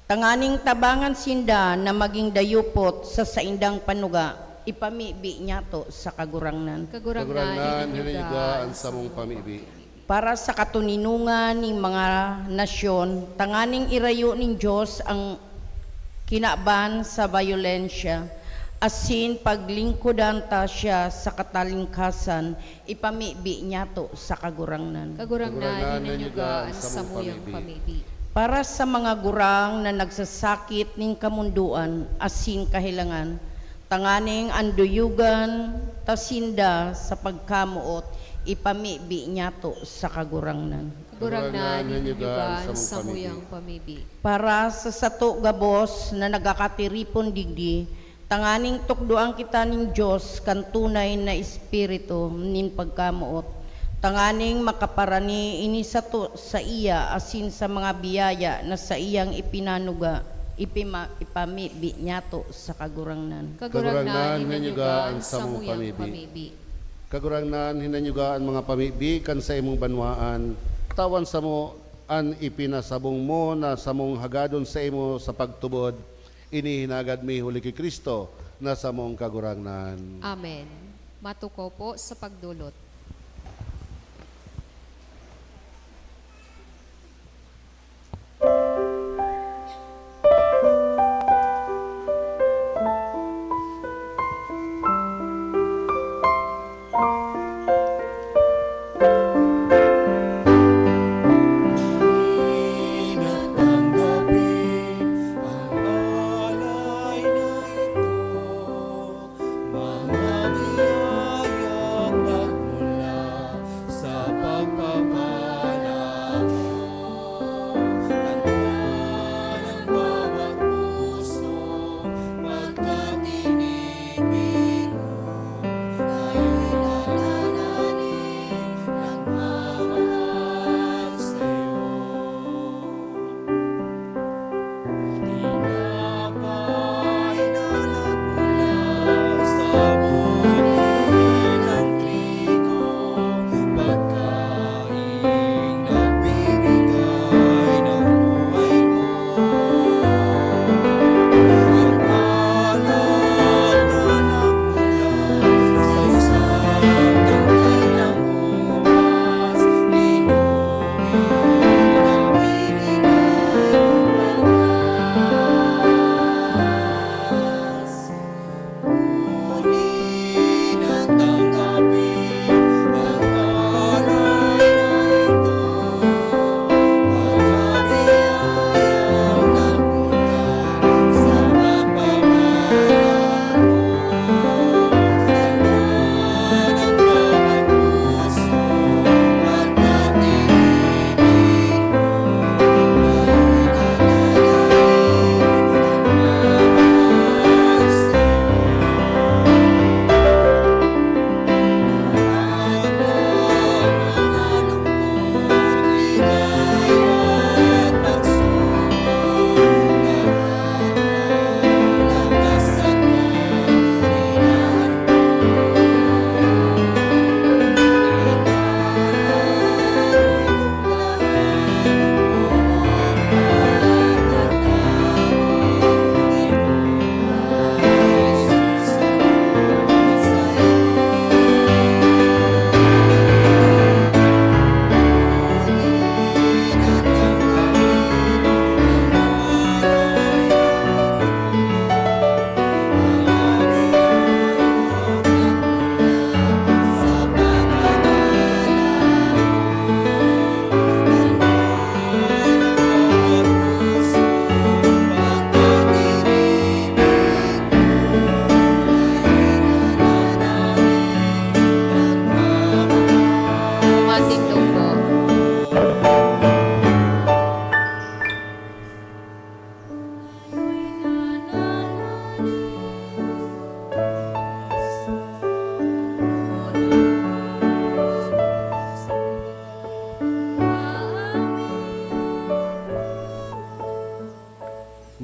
tanganing tabangan sinda na maging dayupot sa saindang panuga, ipamibi niya to sa kagurangnan. Kagurangnan hinanyugaan sa mong pamibi. Para sa katuninungan ng mga nasyon, tanganing irayo ng Diyos ang kinaban sa bayolensya, asin paglingkudan ta siya sa katalingkasan, ipamibi niya to sa kagurangnan. Kagurangnan hinanyugaan sa muyang pamibi. Para sa mga gurang na nagsasakit ning kamunduan, asin kahilangan, tanganing anduyugan, tasinda sa pagkamuot, ipamibi niya to sa kagurangnan. Kagurangnan hinanyugaan sa muyang pamibi. Para sa sato gabos na nagakatiripon digdi, tanganing tukdoan kita ning Diyos kan tunay na espiritu nin pagkamuot, tanganing makaparani ini sato sa iya asin sa mga biyaya na sa iyang ipinanuga, ipamibi niya to sa kagurangnan. Kagurangnan hinanyugaan sa muyang pamibi. Kagurangnan hinanyugaan mga pamibi kan sa imong banwaan, tawan sa mo an ipinasabong mo na sa mong hagadon sa imo sa pagtubod, inihinagad mi huli kay Kristo na sa mong kagurangnan. Amen. Matuko po sa pagdulot. Matindog po.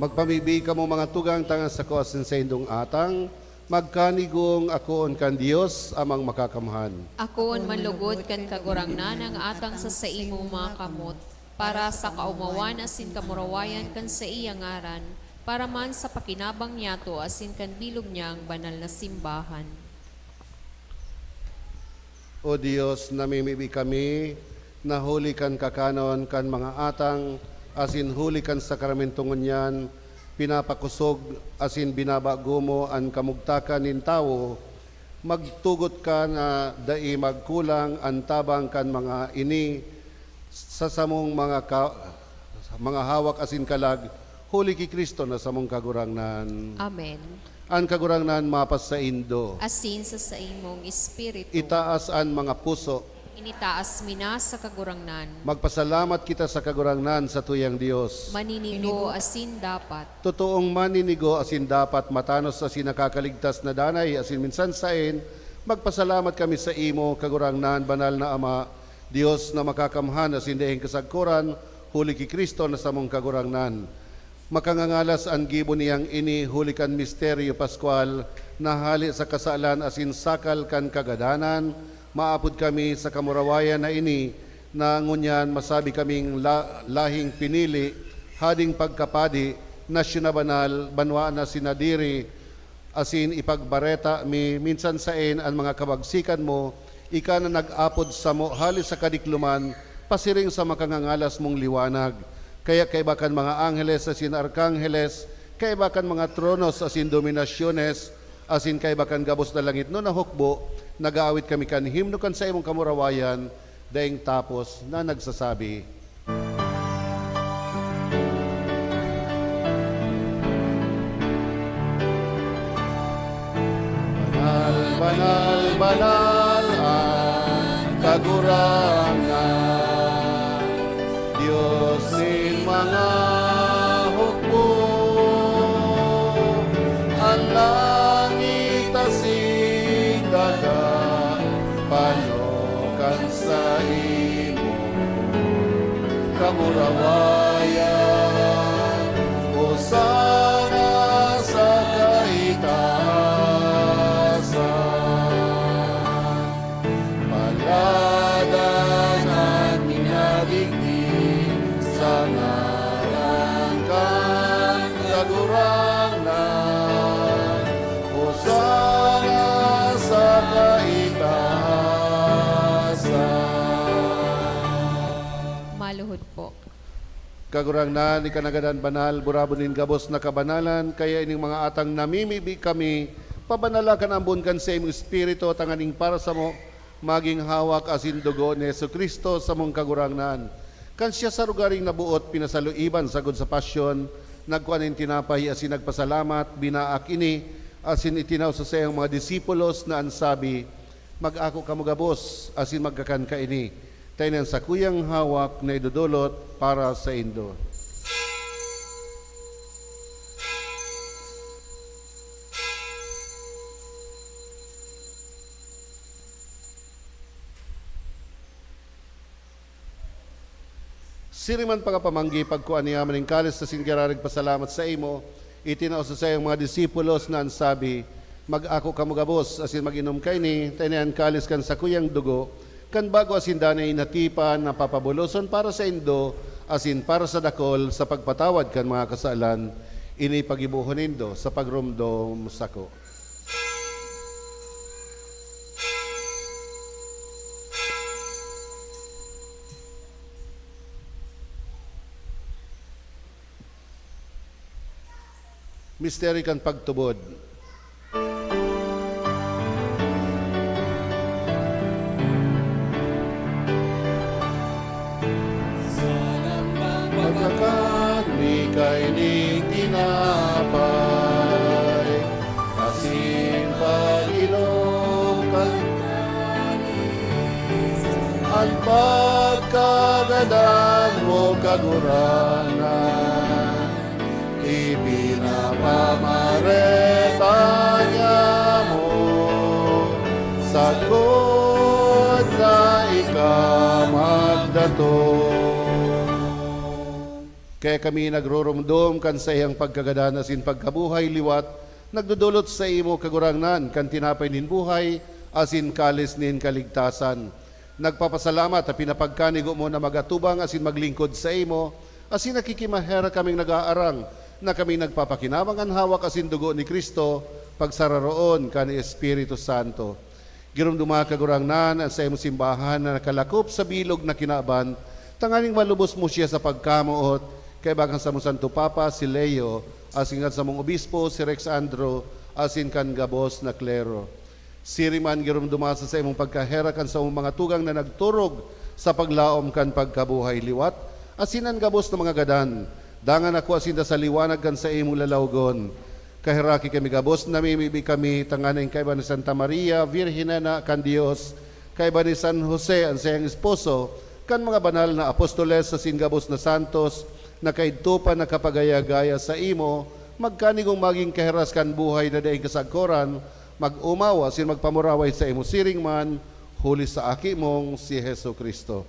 Magpamibi ka mo mga tugang tangan sa kuasin sa indong atang, magkanigong akoon kan Dios amang makakamhan. Akoon manlugod kan kagurangnan ang atang sa imo mga kamot, para sa kaumawan asin kamurawayan kan sa iyang ngaran, para man sa pakinabang niyato asin kan bilog niyang banal na simbahan. O Dios, namimibi kami, nahuli kan kakanon kan mga atang, asin huli kan sakramentungon yan, pinapakusog asin binabago mo an kamugtakan nin tao, magtugot ka na dai magkulang an tabang kan mga ini, sa samong mga hawak asin kalag, huli ki Kristo na samong kagurangnan. Amen. An kagurangnan mapas sa indo, Asin sa imong espiritu, itaas an mga puso, initaas mina sa kagurangnan. magpasalamat kita sa kagurangnan sa tuyang Dios. Maninigo asin dapat. Totoong maninigo asin dapat matanos asin nakakaligtas na danay asin minsan sain, magpasalamat kami sa imo, kagurangnan, banal na Ama, Dios na makakamhan asin dahing kasagkuran, huli ki Kristo na samong kagurangnan. Makangangalas ang gibo niyang ini, huli kan misteryo Pascual, nahali sa kasalan asin sakal kan kagadanan, maapod kami sa kamurawayan na ini, na ngunyan masabi kaming lahing pinili, hading pagkapadi, nasyon na banal, banwa na sinadiri, asin ipagbareta mi minsan sain ang mga kabagsikan mo, ika na nag-apod sa mo, halis sa kadikluman, pasiring sa makangangalas mong liwanag. Kaya kaibakan mga angheles asin arkangheles, kaibakan mga tronos asin dominasyones, asin kaibakan gabos na langit no nahukbo, nag-aawit kami kan himno kan sa imong kamurawayan, daing tapos na nagsasabi, Banal, banal, banal ang kagurangan, Diyos nin mga hukbo, ang langit asin daga, panokan sa imo, kamurawayan, o sana sa kaitaasan, paladan at minadigdig sa ngalan kan kagurangnan, o sana sa kaitaasan. Maluhod po. Kagurangnan, ikanagadan banal, burabonin gabos na kabanalan, kaya ining mga atang namimibi kami, pabanalakan ambon kan sa imong espiritu tanganing para sa mo maging hawak asin dugo ni Jesucristo sa mong kagurangnan. Kan siya sa lugaring nabuot pinasaluiban sagod sa pasyon, nagkuanin tinapay asin nagpasalamat, binaak ini asin itinaw sa sayang mga disipulos na ansabi, mag-ako ka gabos asin magkakan ka ini. Taynan sa kuyang hawak na idudulot para sa indo. Siriman pagapamanggi pagkuan niya maning kalis sa singkararig pasalamat sa imo, itinaw sa sayang mga disipulos na ansabi, mag-ako ka gabos asin mag-inom kay ni, taynan kalis kan sa kuyang dugo, kan bago asin danay natipan na papabuloson para sa indo, asin para sa dakol sa pagpatawad kan mga kasalan, ini pagibuhon indo sa pagrumdom sako. Misteri kan pagtubod. Pagkakami kay ning tinapay, asin pag-inom ang pagkagadan mo kagurangan, ipinapamaretaanya mo sa God na ikamagdato. Kaya kami nagrurumdum kan sa iyang pagkagadan asin pagkabuhay liwat, nagdudulot sa imo kagurangnan kan tinapay nin buhay asin kalis nin kaligtasan. Nagpapasalamat at pinapagkanigo mo na magatubang asin maglingkod sa imo, asin nakikimahera kaming nag-aarang na kami nagpapakinabang ang hawak asin dugo ni Kristo pagsararoon kan Espiritu Santo. Girumduma kagurangnan sa imo simbahan na nakalakop sa bilog na kinaban, tanganing malubos mo siya sa pagkamuot, kay bagang sa mong Santo Papa si Leo, asin kan sa mong obispo si Rex Andro, asin kan gabos na klero. Siriman girumduma sa imong pagkahera kan sa mong mga tugang na nagturog sa paglaom kan pagkabuhay liwat, asinan gabos na mga gadan, dangan ako asinda sa liwanag kan sa imong lalawgon. Kahiraki kami gabos, namimibi kami tanganing kay ba ni Santa Maria, Virhina na kan Dios, kay ba ni San Jose, ang sayang esposo, kan mga banal na apostoles sa singabos na santos, na kaidtupan na kapagaya-gaya sa imo, magkanigong maging kahiras kan buhay na daing kasagkoran, mag-umawa sin magpamuraway sa imo siringman, huli sa aki mong si Heso Kristo.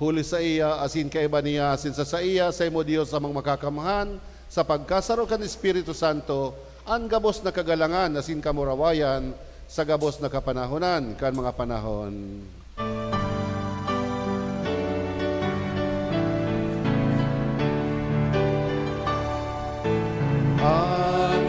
Huli sa iya, asin kay ba niya, asin sa iya, sa imo Diyos amang makakamahan, sa pagkasaro kan Espiritu Santo, ang gabos na kagalangan, asin kamurawayan, sa gabos na kapanahonan, kan mga panahon. Amen.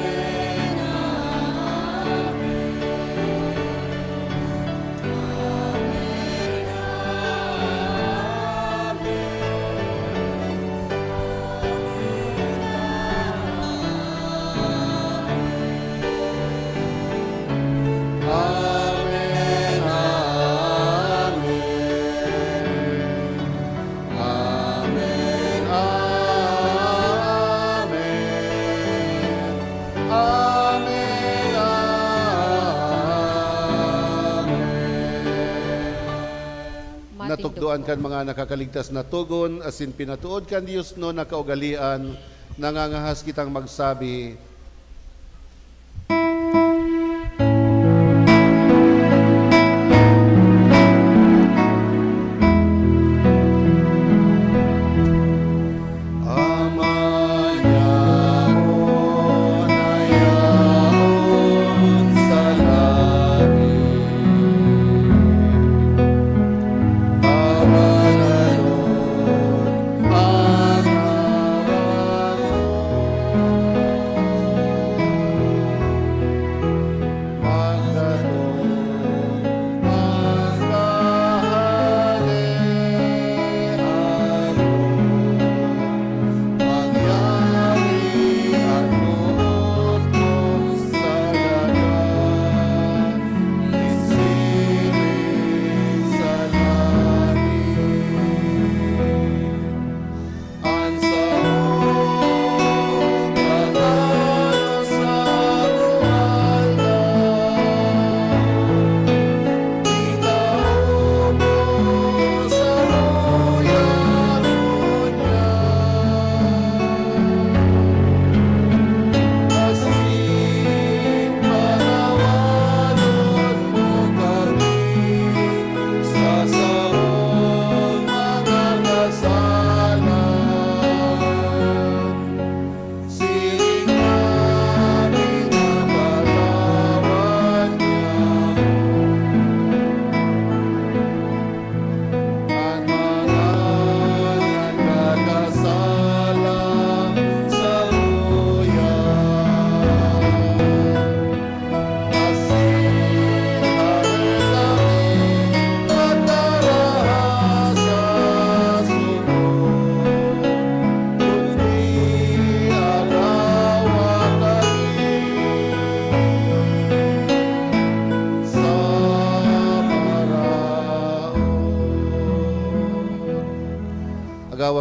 Natukdoan kan mga nakakaligtas na tugon, asin pinatuod kan Diyos no nakaugalian, nangangahas kitang magsabi,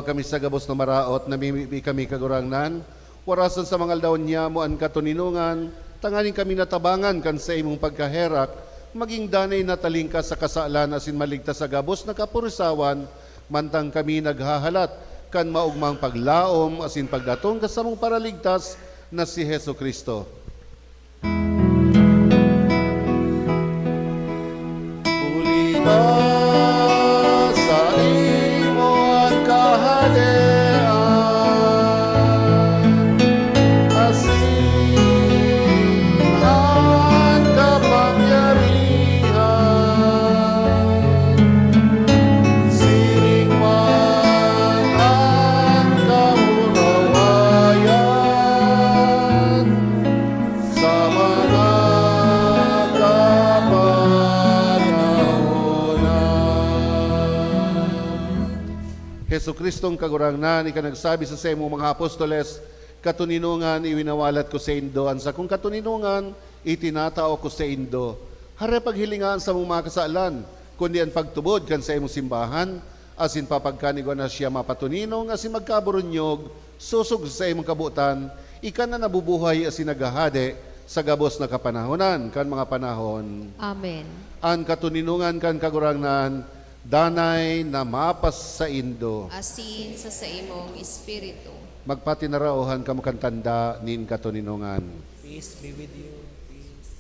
kami sa gabos na maraot, namimibi kami kagurangnan, warasan sa mga aldaw niya mo ang katuninungan, tanganin kami natabangan kan sa imong pagkaherak, maging danay na talingka sa kasaalan asin maligtas sa gabos na kapurisawan, mantang kami naghahalat, kan maugmang paglaom asin pagdatong kasamong paraligtas na si Heso Kristo. Ulita sa imo ang kaharian, asin ang kapangyarihan, sining man ang kamurawayan, sa mga Heso Kristong kagurangnan, ika nagsabi sa imong mga apostoles, katuninungan iwinawalat ko sa indo, ansa kung katuninungan itinatao ko sa indo. Hare paghilingaan sa mong mga kasaalan, kundi ang pagtubod kan sa imong simbahan, asin papagkanigwa na siya mapatuninong, asin magkaburunyog, susog sa imong kabutan, ika na nabubuhay asin nagahade sa gabos na kapanahonan, kan mga panahon. Amen. Ang katuninungan kan kagurangnan, danay na mapas sa indo. Asin sa imong espiritu. Magpatinarauhan kamo kan tanda nin katuninungan. Peace be with you. Peace.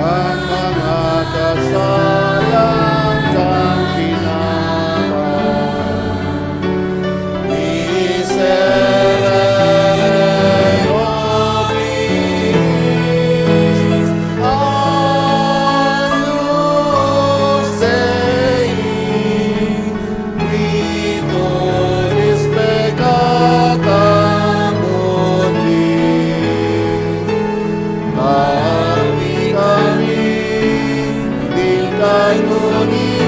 Ang mga kasalan kang kinaban, miserere nobis, Agnus Dei, qui tulis peccata mundi. Kami di kanuninongan.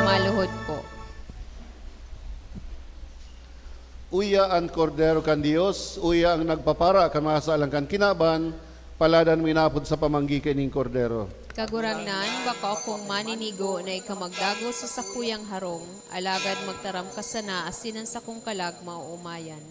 Maluhod po. Uya ang kordero kan Dios, uya ang nagpapara kan masaalang kan kinaban, paladan minapod sa pamanggi kining kordero. Kagurangnan, baka akong maninigo na ikamagdago sa sakuyang harong, alagad magtaram ka sana asinan sa kong kalag mauumayan.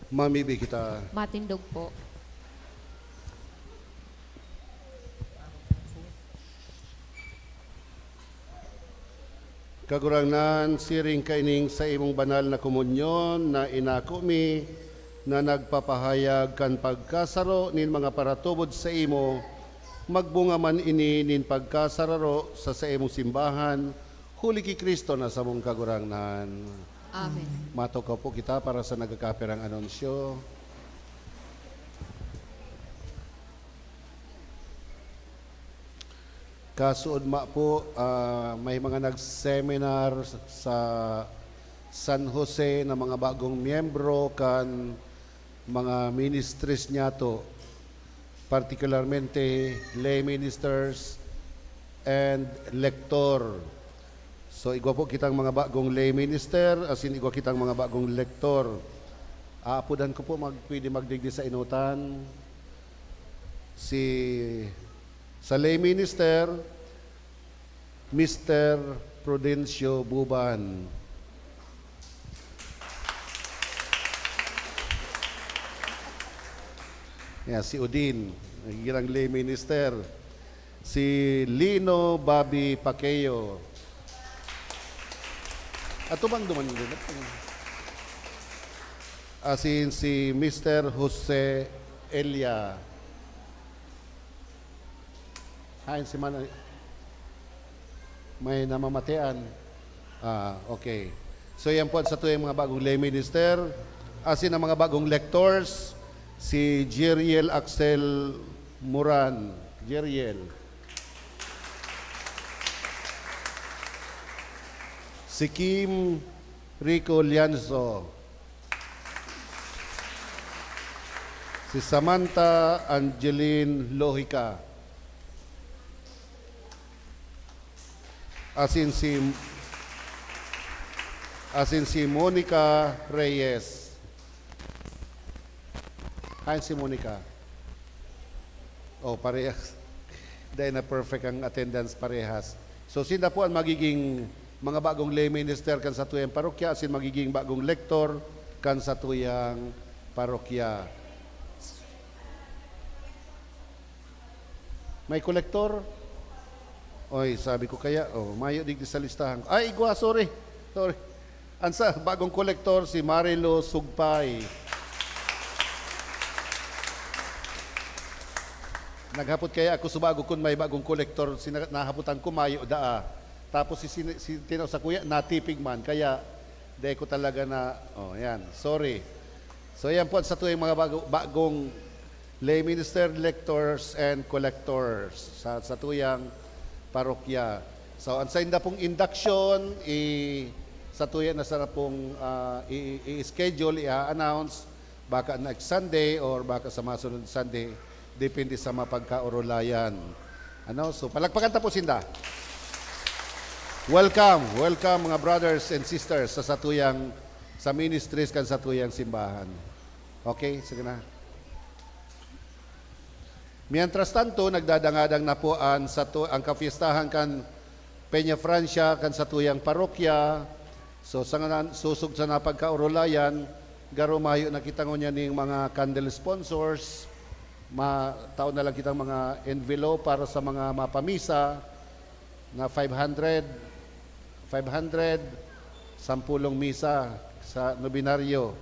Mamibi kita. Matindog po. Kagurangnan, siring kaining sa imong banal na komunyon na inako mi na nagpapahayag kan pagkasaro nin mga paratubod sa imo, magbunga man ini nin pagkasararo sa imong simbahan, huli ki Kristo na sa mong kagurangnan. Amen. Matukaw po kita para sa nagkakapirang anunsyo. Kasuod po, may mga nag-seminar sa San Jose na mga bagong miyembro kan mga ministries niya to, particularmente lay ministers and lector. So igwa po kitang mga bagong lay minister, asin igwa kitang mga bagong lector. Aapudan ko po pwede magdigdi sa inutan. Sa lay minister, Mr. Prudencio Buban. Si Udin, nagigirang lay minister. Si Lino Bobby Paqueo. At bang duman din? Asin si Mr. Jose Elia. Hain si Manay. May namamatean. Okay. So yan po sa tuwing mga bagong lay minister. Asin ang mga bagong lectors, si Jeriel Axel Moran. Jeriel. Si Kim Rico Lianzo. Si Samantha Angeline Lohica. Asin si Monica Reyes. Kain si Monica. Parehas. Dahil na perfect ang attendance parehas. So sila po ang magiging mga bagong lay minister kan sa tuyang parokya, asin magiging bagong lektor kan sa tuyang parokya. May kolektor? Oy, sabi ko kaya, mayo digdi sa listahan. Ay, igwa, sorry. Ansa, bagong kolektor, si Marilo Sugpay. Naghapot kaya ako subago kun may bagong kolektor, nahaputan ko mayo daa. Tapos si tinaw sa kuya, natipig man. Kaya, di ko talaga na, yan, sorry. So yan po sa tuwing mga bagong lay minister, lectors, and collectors sa tuyang parokya. So, ang sa inda pong induction, sa tuya na sana pong i-schedule, i-announce, baka next Sunday or baka sa masunod Sunday, depende sa mapagkaurulayan. So, palagpakan tapos inda. Welcome mga brothers and sisters sa ministries kan sa tuyang simbahan. Okay, sige na. Mientras tanto, nagdadangadang na po ang kafiestahan kan Peña Francia kan sa tuyang parokya. So, susug sa napagkaurulayan, garumayo na kita ngunya ning mga candle sponsors, taon na lang kitang mga envelope para sa mga mapamisa na 500, 10 misa sa nobinaryo.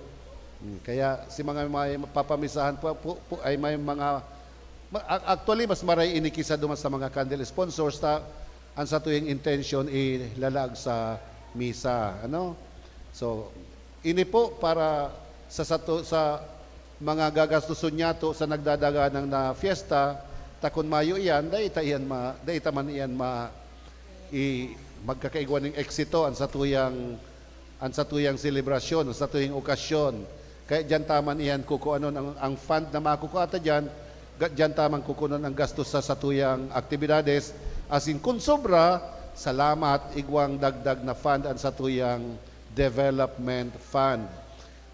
Kaya si mga papamisahan po ay may mga actually, mas maray inikisa duman sa mga candle sponsors ang sa tuyong intention ilalag sa misa. So, ini po para sa mga gagastuson niya to sa nagdadaganang na fiesta, takon mayo iyan, dahita man iyan magkakaigwan ng eksito ang sa tuyang selebrasyon, ang sa tuyong okasyon. Kaya dyan taman iyan kukuanon ang fund na makukuha dyan, diyan tamang kukunan ang gastos sa satuyang aktibidades. Asin kung sobra, salamat, igwang dagdag na fund ang satuyang development fund.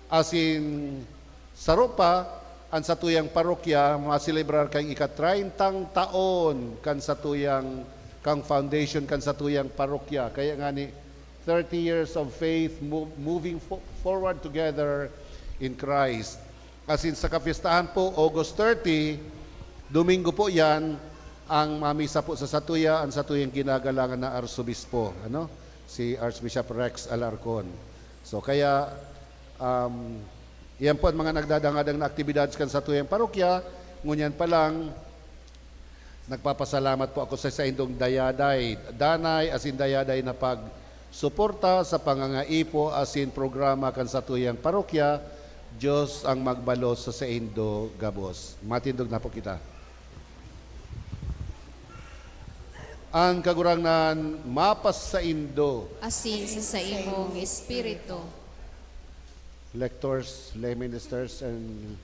Asin sarupa, ang satuyang parokya, maselebrar kang ika-30 taon kan satuyang kang foundation kan satuyang parokya. Kaya nga ni 30 years of faith moving forward together in Christ. As in sa kapistahan po, August 30, Domingo po yan, ang mamisa po sa Satuya, ang Satuyang ginagalangan na Arsobispo, si Archbishop Rex Alarcon. So kaya, yan po ang mga nagdadangadang na aktibidad kan Satuyang Parokya. Ngunyan pa lang, nagpapasalamat po ako sa indong danay as in dayaday na pagsuporta sa pangangaipo as in programa kan Satuyang Parokya. Diyos ang magbalos sa indo gabos. Matindog na po kita. Ang kagurangnan mapas sa indo. Asin sa imong espiritu. Lectors, lay ministers, and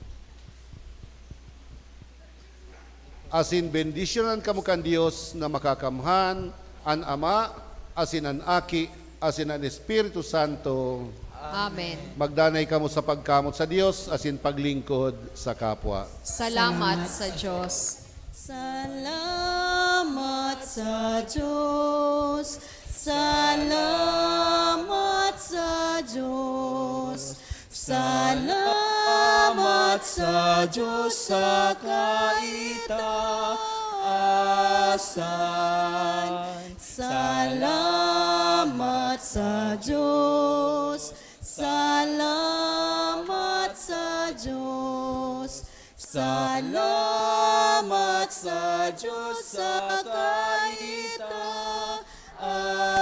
asin bendisyonan kamo kan Dios na makakamhan, an Ama, asin an Aki, asin an Espiritu Santo. Amen. Magdanay kamo sa pagkamot sa Dios, asin paglingkod sa kapwa. Salamat sa Diyos. Salamat sa Diyos, salamat sa Diyos, salamat sa Diyos sa kaitaasan. Salamat sa Diyos, salamat sa Diyos, salamat sa Diyos sa kaitaasan.